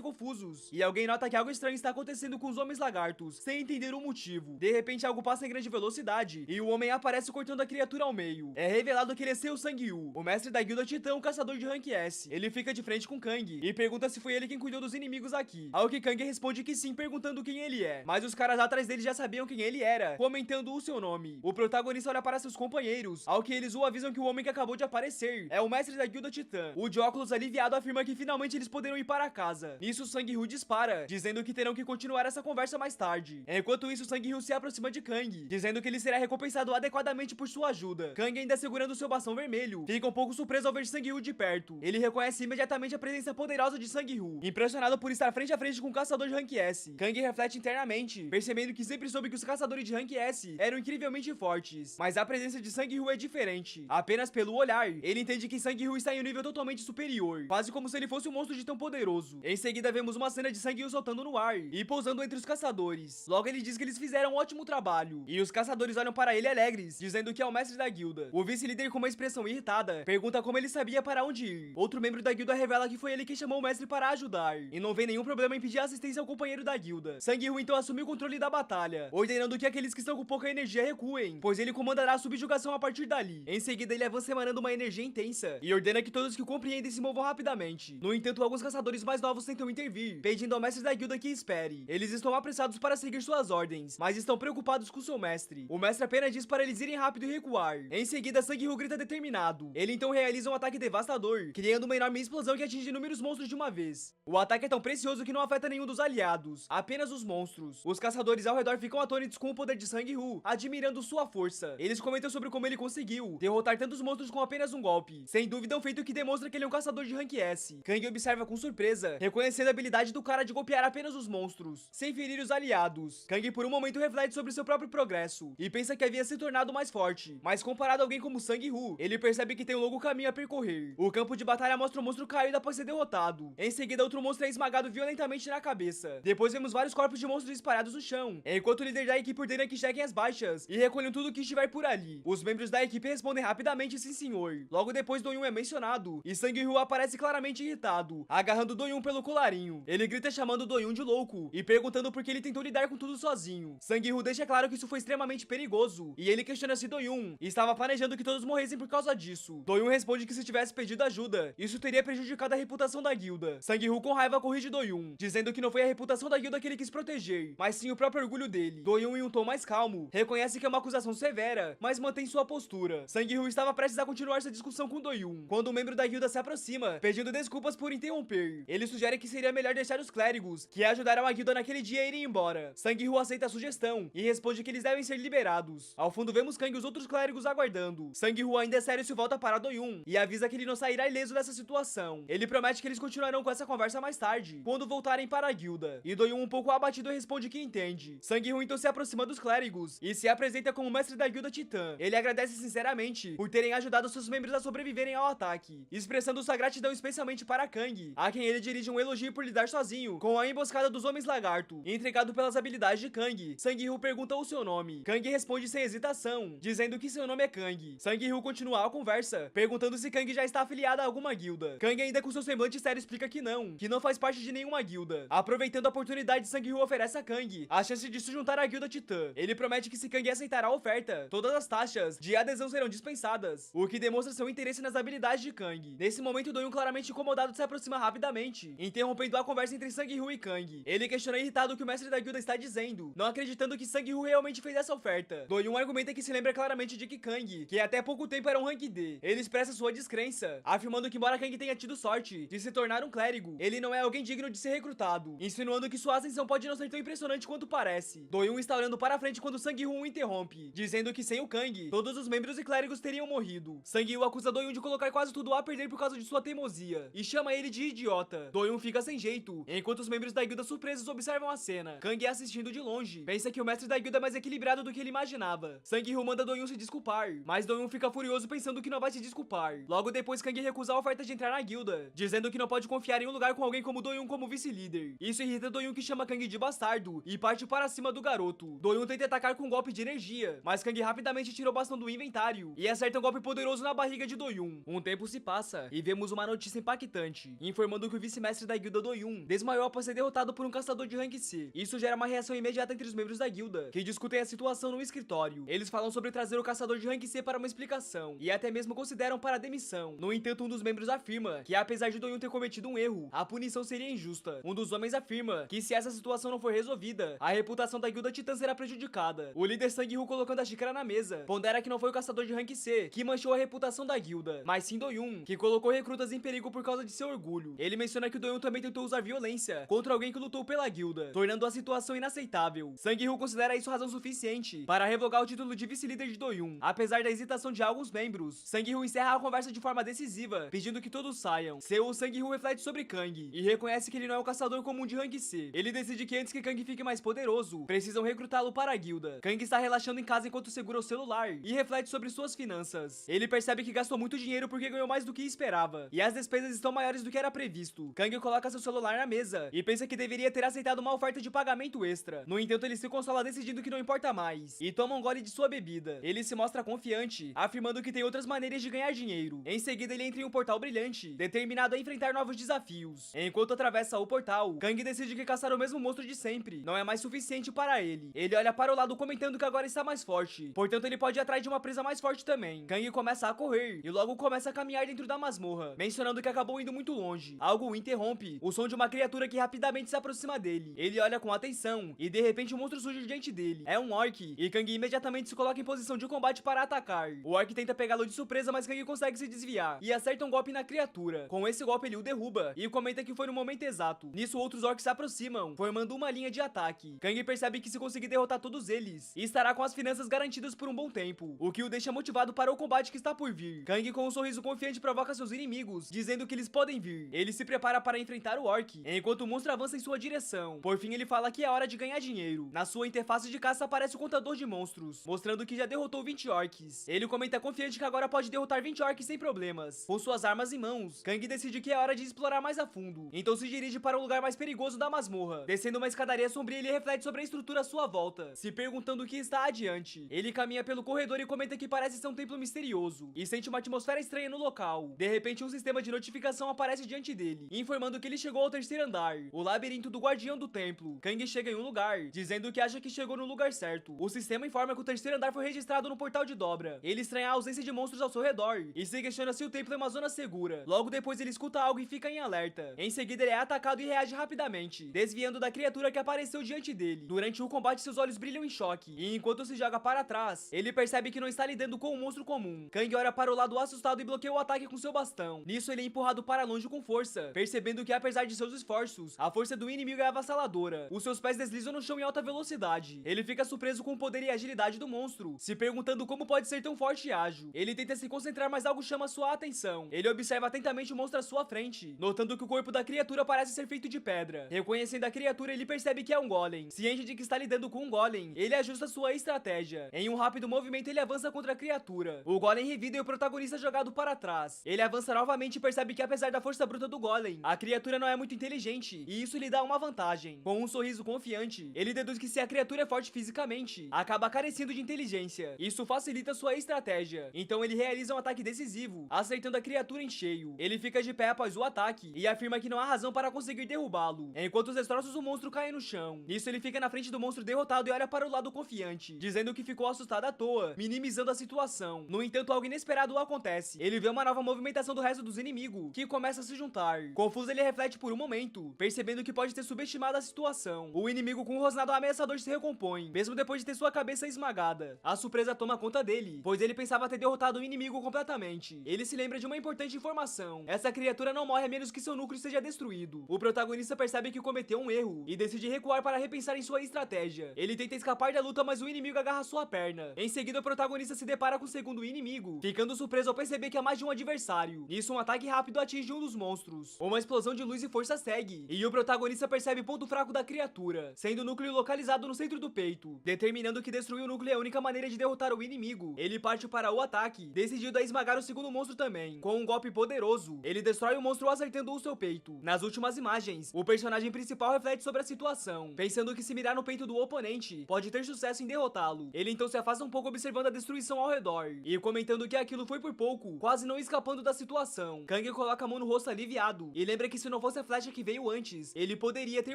confusos, e alguém nota que algo estranho está acontecendo com os homens lagartos, sem entender o motivo. De repente algo passa em grande velocidade, e o homem aparece cortando a criatura ao meio. É revelado que ele é Seu Sang-Yu, o mestre da guilda Titã, um caçador de rank S. Ele fica de frente com Kang, e pergunta se foi ele quem cuidou dos inimigos aqui. Ao que Kang responde que sim, perguntando quem ele é. Mas os caras atrás dele já sabiam quem ele era, comentando o seu nome. O protagonista olha para seus companheiros, ao que eles o avisam que o homem que acabou de aparecer é o mestre da guilda Titã. O de óculos aliviado afirma que finalmente eles poderão ir para casa. Nisso Sang-Hu dispara, dizendo que terão que continuar essa conversa mais tarde. Enquanto isso, Sang-Hu se aproxima de Kang, dizendo que ele será recompensado adequadamente por sua ajuda. Kang, ainda segurando seu bastão vermelho, fica um pouco surpreso ao ver Sang-Hu de perto. Ele reconhece imediatamente a presença poderosa de Sang-Hu, impressionado por estar frente a frente com um caçador de rank S. Kang reflete internamente, percebendo que sempre soube que os caçadores de rank S eram incrivelmente fortes, mas a presença de Sang-Hu é diferente. Apenas pelo olhar, ele entende que Sang-Hu está em um nível totalmente superior, quase como se ele fosse um monstro de tão poderoso. Em seguida vemos uma cena de Sang-Hu soltando no ar e pousando entre os caçadores. Logo ele diz que eles fizeram um ótimo trabalho, e os caçadores olham para ele alegres, dizendo que é o mestre da guilda. O vice-líder, com uma expressão irritada, pergunta como ele sabia para onde ir. Outro membro da guilda revela que foi ele quem chamou o mestre para ajudar, e não vê nenhum problema em pedir assistência ao companheiro da guilda. Sang-Hu então assume o controle da batalha, ordenando que aqueles que estão com pouca energia recuem, pois ele comandará a subjugação a partir dali. Em seguida ele avança emanando uma energia intensa, e ordena que todos que o compreendem se movam rapidamente. No entanto, alguns caçadores mais novos tentam intervir, pedindo ao mestre da guilda que espere. Eles estão apressados para seguir suas ordens, mas estão preocupados com seu mestre. O mestre apenas diz para eles irem rápido e recuar. Em seguida, Sang-Hu grita determinado. Ele então realiza um ataque devastador, criando uma enorme explosão que atinge inúmeros monstros de uma vez. O ataque é tão precioso que não afeta nenhum dos aliados, apenas os monstros. Os caçadores ao redor ficam atônitos com o poder de Sang-Hu, admirando sua força. Eles comentam sobre como ele conseguiu derrotar tantos monstros com apenas um golpe. Sem dúvida, um feito que demonstra que ele é um caçador de rank S. Kang observa com surpresa, reconhecendo a habilidade do cara de golpear apenas os monstros, sem ferir os aliados. Kang por um momento reflete sobre seu próprio progresso, e pensa que havia se tornado mais forte. Mas comparado a alguém como Sang-Hu, ele percebe que tem um longo caminho a percorrer. O campo de batalha mostra o monstro caído após ser derrotado. Em seguida, outro monstro é esmagado violentamente na cabeça. Depois vemos vários corpos de monstros espalhados no chão, enquanto o líder da equipe ordena que chequem as baixas e recolham tudo que estiver por ali. Os membros da equipe respondem rapidamente sim senhor. Logo depois, Do-Yun é mencionado, e Sang-Hu aparece claramente irritado, agarrando Do-Yun pelo colarinho. Ele grita chamando Do-Yun de louco, e perguntando por que ele tentou lidar com tudo sozinho. Sang-Hu deixa claro que isso foi extremamente perigoso, e ele questiona se Do-Yun estava planejando que todos morressem por causa disso. Do-Yun responde que se tivesse pedido ajuda, isso teria prejudicado a reputação da guilda. Sang-Hu com raiva corrige Do-Yun, dizendo que não foi a reputação da guilda que ele quis proteger, mas sim o próprio orgulho dele. Do-Yun, em um tom mais calmo, reconhece que é uma acusação severa, mas mantém sua postura. Sang-Hu estava prestes a continuar sua discussão com Do-Yun, quando um membro da guilda se aproxima, pedindo desculpas por interromper. Ele sugere que seria melhor deixar os clérigos, que ajudaram a guilda naquele dia, irem embora. Sang-Hu aceita a sugestão, e responde que eles devem ser liberados. Ao fundo vemos Kang e os outros clérigos aguardando. Sang-Hu ainda é sério se volta para Do-Yun, e avisa que ele não sairá ileso dessa situação. Ele promete que eles continuarão com essa conversa mais tarde, quando voltarem para a guilda. E Do-Yun, um pouco abatido, responde que entende. Sang-Hu então se aproxima dos clérigos, e se apresenta como mestre da guilda Titã. Ele agradece sinceramente por terem ajudado seus membros a sobreviverem ao ataque, expressando sua gratidão especialmente para Kang, a quem ele dirige um elogio por lidar sozinho com a emboscada dos homens lagarto. Intrigado pelas habilidades de Kang, Sang-Hu pergunta o seu nome. Kang responde sem hesitação, dizendo que seu nome é Kang. Sang-Hu continua a conversa, perguntando se Kang já está afiliada a alguma guilda. Kang, ainda com seu semblante sério, explica que não faz parte de nenhuma guilda. Aproveitando a oportunidade, Sang-Hu oferece a Kang a chance de se juntar à guilda Titã. Ele promete que se Kang aceitar a oferta, todas as taxas de adesão serão dispensadas, o que demonstra seu interesse nas habilidades de Kang. Nesse momento, Do-Yun, claramente incomodado, se aproxima rapidamente, interrompendo a conversa entre Sang-Hu e Kang. Ele questiona irritado o que o mestre da guilda está dizendo, não acreditando que Sang-Hu realmente fez essa oferta. Do-Yun argumenta que se lembra claramente de que Kang, que até pouco tempo era um rank D, ele expressa sua descrença, afirmando que embora Kang tenha tido sorte de se tornar um clérigo, ele não é alguém digno de ser recrutado, insinuando que sua ascensão pode não ser tão impressionante quanto parece. Do-Yun está olhando para frente quando Sang-Hu o interrompe, dizendo que sem o Kang, todos os membros e clérigos teriam morrido. Sang-Hu acusa Do-Yun de colocar quase tudo a perder por causa de sua teimosia, e chama ele de idiota. Do-Yun fica sem jeito, enquanto os membros da guilda surpresos observam a cena. Kang, assistindo de longe, pensa que o mestre da guilda é mais equilibrado do que ele imaginava. Sang-Hu manda Do-Yun se desculpar, mas Do-Yun fica furioso pensando que não vai se desculpar. Logo depois, Kang recusa a oferta de entrar na guilda, dizendo que não pode confiar em um lugar com alguém como Do-Yun como vice-líder. Isso irrita Do-Yun, que chama Kang de bastardo e parte para cima do garoto. Do-Yun tenta atacar com um golpe de energia, mas Kang rapidamente rapidamente tira o bastão do inventário e acerta um golpe poderoso na barriga de Doyun. Um tempo se passa e vemos uma notícia impactante, informando que o vice-mestre da guilda Doyun desmaiou após ser derrotado por um caçador de rank C. Isso gera uma reação imediata entre os membros da guilda, que discutem a situação no escritório. Eles falam sobre trazer o caçador de rank C para uma explicação, e até mesmo consideram para a demissão. No entanto, um dos membros afirma que apesar de Doyun ter cometido um erro, a punição seria injusta. Um dos homens afirma que se essa situação não for resolvida, a reputação da guilda Titã será prejudicada. O líder Sang-Hoo, colocando a xícara na mesa, pondera que não foi o caçador de rank C que manchou a reputação da guilda, mas sim Doyun, que colocou recrutas em perigo por causa de seu orgulho. Ele menciona que o Doyun também tentou usar violência contra alguém que lutou pela guilda, tornando a situação inaceitável. Sang-Hoo considera isso razão suficiente para revogar o título de vice-líder de Doyun. Apesar da hesitação de alguns membros, Sang-Hoo encerra a conversa de forma decisiva, pedindo que todos saiam. Seu Sang-Hoo reflete sobre Kang e reconhece que ele não é um caçador comum de rank C. Ele decide que antes que Kang fique mais poderoso, precisam recrutá-lo para a guilda. Kang está relaxando em casa enquanto segura o celular e reflete sobre suas finanças. Ele percebe que gastou muito dinheiro porque ganhou mais do que esperava, e as despesas estão maiores do que era previsto. Kang coloca seu celular na mesa e pensa que deveria ter aceitado uma oferta de pagamento extra. No entanto, ele se consola decidindo que não importa mais e toma um gole de sua bebida. Ele se mostra confiante, afirmando que tem outras maneiras de ganhar dinheiro. Em seguida, ele entra em um portal brilhante, determinado a enfrentar novos desafios. Enquanto atravessa o portal, Kang decide que caçar o mesmo monstro de sempre não é mais suficiente para ele. Ele olha para o lado comentando que agora está mais forte, portanto ele pode ir atrás de uma presa mais forte também. Kang começa a correr e logo começa a caminhar dentro da masmorra, mencionando que acabou indo muito longe. Algo o interrompe, o som de uma criatura que rapidamente se aproxima dele. Ele olha com atenção e de repente um monstro surge diante dele. É um orc e Kang imediatamente se coloca em posição de combate para atacar. O orc tenta pegá-lo de surpresa, mas Kang consegue se desviar e acerta um golpe na criatura. Com esse golpe ele o derruba e comenta que foi no momento exato. Nisso outros orcs se aproximam, formando uma linha de ataque. Kang percebe que se conseguir derrotar todos eles, estará com as finanças garantidas por um bom tempo, o que o deixa motivado para o combate que está por vir. Kang, com um sorriso confiante, provoca seus inimigos, dizendo que eles podem vir. Ele se prepara para enfrentar o orc, enquanto o monstro avança em sua direção. Por fim, ele fala que é hora de ganhar dinheiro. Na sua interface de caça aparece o contador de monstros, mostrando que já derrotou 20 orcs. Ele comenta confiante que agora pode derrotar 20 orcs sem problemas. Com suas armas em mãos, Kang decide que é hora de explorar mais a fundo, então se dirige para o lugar mais perigoso da masmorra. Descendo uma escadaria sombria, ele reflete sobre a estrutura à sua volta, se perguntando o que está adiante. Ele caminha pelo corredor e comenta que parece ser um templo misterioso, e sente uma atmosfera estranha no local. De repente, um sistema de notificação aparece diante dele, informando que ele chegou ao terceiro andar, o labirinto do guardião do templo. Kang chega em um lugar, dizendo que acha que chegou no lugar certo. O sistema informa que o terceiro andar foi registrado no portal de dobra. Ele estranha a ausência de monstros ao seu redor, e se questiona se o templo é uma zona segura. Logo depois ele escuta algo e fica em alerta. Em seguida ele é atacado e reage rapidamente, desviando da criatura que apareceu diante dele. Durante o combate seus olhos brilham em choque, e enquanto se joga para trás, ele percebe que não está lidando com um monstro comum. Kang olha para o lado assustado e bloqueia o ataque com seu bastão. Nisso ele é empurrado para longe com força, percebendo que apesar de seus esforços, a força do inimigo é avassaladora. Os seus pés deslizam no chão em alta velocidade. Ele fica surpreso com o poder e agilidade do monstro, se perguntando como pode ser tão forte e ágil. Ele tenta se concentrar, mas algo chama sua atenção. Ele observa atentamente o monstro à sua frente, notando que o corpo da criatura parece ser feito de pedra. Reconhecendo a criatura, ele percebe que é um golem. Ciente de que está lidando com um golem, ele ajusta sua estratégia. Em um rápido movimento, ele avança contra a criatura. O golem revida e o protagonista é jogado para trás. Ele avança novamente e percebe que apesar da força bruta do golem, a criatura não é muito inteligente, e isso lhe dá uma vantagem. Com um sorriso confiante, ele deduz que se a criatura é forte fisicamente, acaba carecendo de inteligência. Isso facilita sua estratégia. Então ele realiza um ataque decisivo, acertando a criatura em cheio. Ele fica de pé após o ataque e afirma que não há razão para conseguir derrubá-lo, enquanto os destroços do monstro caem no chão. Nisso ele fica na frente do monstro derrotado e olha para o lado confiante, dizendo que ficou assustado à toa, minimizando a situação. No entanto, algo inesperado acontece. Ele vê uma nova movimentação do resto dos inimigos, que começa a se juntar. Confuso, ele reflete por um momento, percebendo que pode ter subestimado a situação. O inimigo com um rosnado ameaçador se recompõe, mesmo depois de ter sua cabeça esmagada. A surpresa toma conta dele, pois ele pensava ter derrotado o inimigo completamente. Ele se lembra de uma importante informação: essa criatura não morre a menos que seu núcleo seja destruído. O protagonista percebe que cometeu um erro e decide recuar para repensar em sua estratégia. Ele tenta escapar da luta, mas o inimigo agarra sua perna. Em seguida, o protagonista se depara com o segundo inimigo, ficando surpreso ao perceber que há mais de um adversário. Nisso, um ataque rápido atinge um dos monstros. Uma explosão de luz e força segue, e o protagonista percebe o ponto fraco da criatura, sendo o núcleo localizado no centro do peito. Determinando que destruir o núcleo é a única maneira de derrotar o inimigo, ele parte para o ataque, decidido a esmagar o segundo monstro também. Com um golpe poderoso, ele destrói o monstro acertando o seu peito. Nas últimas imagens, o personagem principal reflete sobre a situação, pensando que se mirar no peito do oponente, pode ter sucesso em derrotá-lo. Ele então se afasta extravasa um pouco observando a destruição ao redor e comentando que aquilo foi por pouco, quase não escapando da situação. Kang coloca a mão no rosto aliviado e lembra que se não fosse a flecha que veio antes, ele poderia ter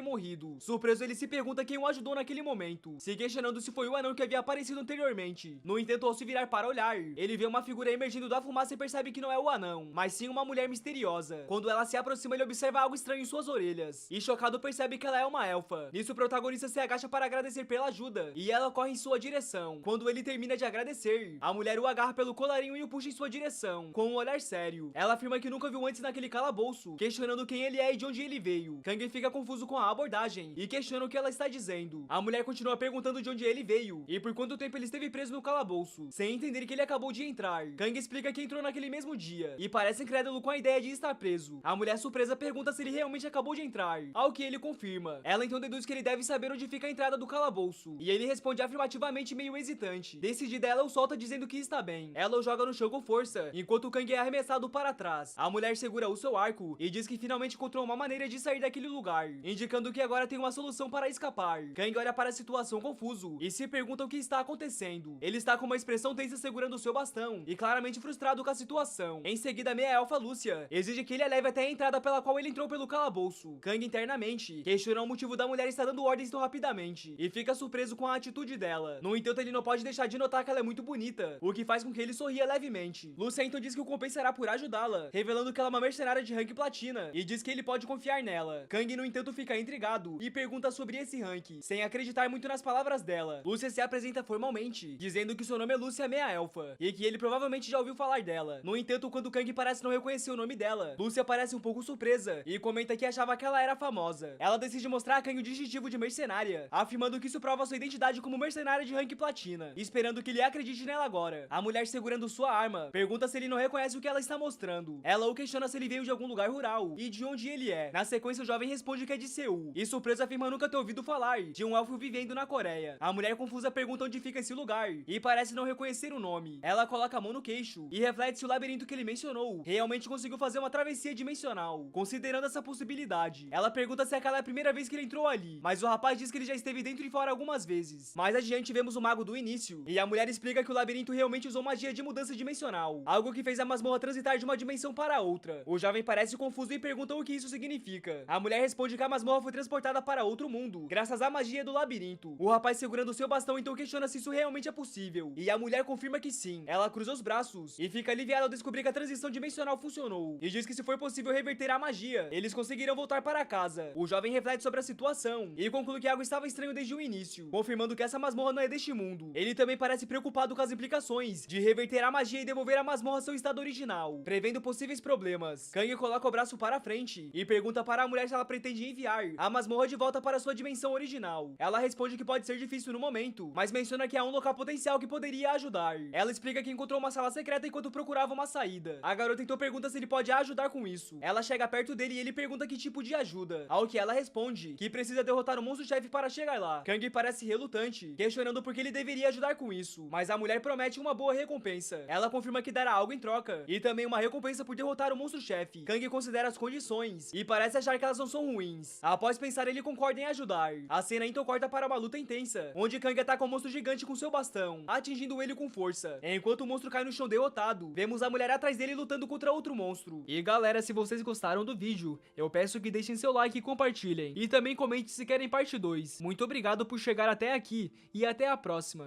morrido. Surpreso, ele se pergunta quem o ajudou naquele momento, se questionando se foi o anão que havia aparecido anteriormente. No entanto, ao se virar para olhar, ele vê uma figura emergindo da fumaça e percebe que não é o anão, mas sim uma mulher misteriosa. Quando ela se aproxima, ele observa algo estranho em suas orelhas e, chocado, percebe que ela é uma elfa. Nisso, o protagonista se agacha para agradecer pela ajuda e ela corre em sua direção. Quando ele termina de agradecer, a mulher o agarra pelo colarinho e o puxa em sua direção, com um olhar sério. Ela afirma que nunca viu antes naquele calabouço, questionando quem ele é e de onde ele veio. Kang fica confuso com a abordagem e questiona o que ela está dizendo. A mulher continua perguntando de onde ele veio e por quanto tempo ele esteve preso no calabouço, sem entender que ele acabou de entrar. Kang explica que entrou naquele mesmo dia e parece incrédulo com a ideia de estar preso. A mulher, surpresa, pergunta se ele realmente acabou de entrar, ao que ele confirma. Ela então deduz que ele deve saber onde fica a entrada do calabouço e ele responde afirmativamente, meio hesitante. Decidida, ela o solta dizendo que está bem. Ela o joga no chão com força, enquanto Kang é arremessado para trás. A mulher segura o seu arco e diz que finalmente encontrou uma maneira de sair daquele lugar, indicando que agora tem uma solução para escapar. Kang olha para a situação confuso e se pergunta o que está acontecendo. Ele está com uma expressão tensa segurando o seu bastão e claramente frustrado com a situação. Em seguida, meia elfa Lúcia exige que ele a leve até a entrada pela qual ele entrou pelo calabouço. Kang internamente questiona o motivo da mulher estar dando ordens tão rapidamente e fica surpreso com a atitude dela. No entanto, ele não pode deixar de notar que ela é muito bonita, o que faz com que ele sorria levemente. Lúcia então diz que o compensará por ajudá-la, revelando que ela é uma mercenária de rank platina e diz que ele pode confiar nela. Kang, no entanto, fica intrigado e pergunta sobre esse rank, sem acreditar muito nas palavras dela. Lúcia se apresenta formalmente, dizendo que seu nome é Lúcia Meia Elfa e que ele provavelmente já ouviu falar dela. No entanto, quando Kang parece não reconhecer o nome dela, Lúcia parece um pouco surpresa e comenta que achava que ela era famosa. Ela decide mostrar a Kang o distintivo de mercenária, afirmando que isso prova sua identidade como mercenária de rank platina, esperando que ele acredite nela agora. A mulher, segurando sua arma, pergunta se ele não reconhece o que ela está mostrando. Ela o questiona se ele veio de algum lugar rural e de onde ele é. Na sequência, o jovem responde que é de Seul e, surpreso, afirma nunca ter ouvido falar de um elfo vivendo na Coreia. A mulher, confusa, pergunta onde fica esse lugar e parece não reconhecer o nome. Ela coloca a mão no queixo e reflete se o labirinto que ele mencionou realmente conseguiu fazer uma travessia dimensional. Considerando essa possibilidade, ela pergunta se aquela é a primeira vez que ele entrou ali, mas o rapaz diz que ele já esteve dentro e fora algumas vezes. Mais adiante, vemos o mago do início e a mulher explica que o labirinto realmente usou magia de mudança dimensional, algo que fez a masmorra transitar de uma dimensão para outra. O jovem parece confuso e pergunta o que isso significa. A mulher responde que a masmorra foi transportada para outro mundo, graças à magia do labirinto. O rapaz, segurando seu bastão, então questiona se isso realmente é possível, e a mulher confirma que sim. Ela cruza os braços e fica aliviada ao descobrir que a transição dimensional funcionou, e diz que se for possível reverter a magia, eles conseguirão voltar para casa. O jovem reflete sobre a situação e conclui que algo estava estranho desde o início, confirmando que essa masmorra não é deste mundo. Ele também parece preocupado com as implicações de reverter a magia e devolver a masmorra ao seu estado original, prevendo possíveis problemas. Kang coloca o braço para frente e pergunta para a mulher se ela pretende enviar a masmorra de volta para sua dimensão original. Ela responde que pode ser difícil no momento, mas menciona que há um local potencial que poderia ajudar. Ela explica que encontrou uma sala secreta enquanto procurava uma saída. A garota então pergunta se ele pode ajudar com isso. Ela chega perto dele e ele pergunta que tipo de ajuda, ao que ela responde que precisa derrotar o monstro-chefe para chegar lá. Kang parece relutante, questionando por que ele deveria ajudar com isso, mas a mulher promete uma boa recompensa. Ela confirma que dará algo em troca, e também uma recompensa por derrotar o monstro-chefe. Kang considera as condições, e parece achar que elas não são ruins. Após pensar, ele concorda em ajudar. A cena então corta para uma luta intensa, onde Kang ataca um monstro gigante com seu bastão, atingindo ele com força. Enquanto o monstro cai no chão derrotado, vemos a mulher atrás dele lutando contra outro monstro. E galera, se vocês gostaram do vídeo, eu peço que deixem seu like e compartilhem. E também comente se querem parte 2. Muito obrigado por chegar até aqui, e até a próxima.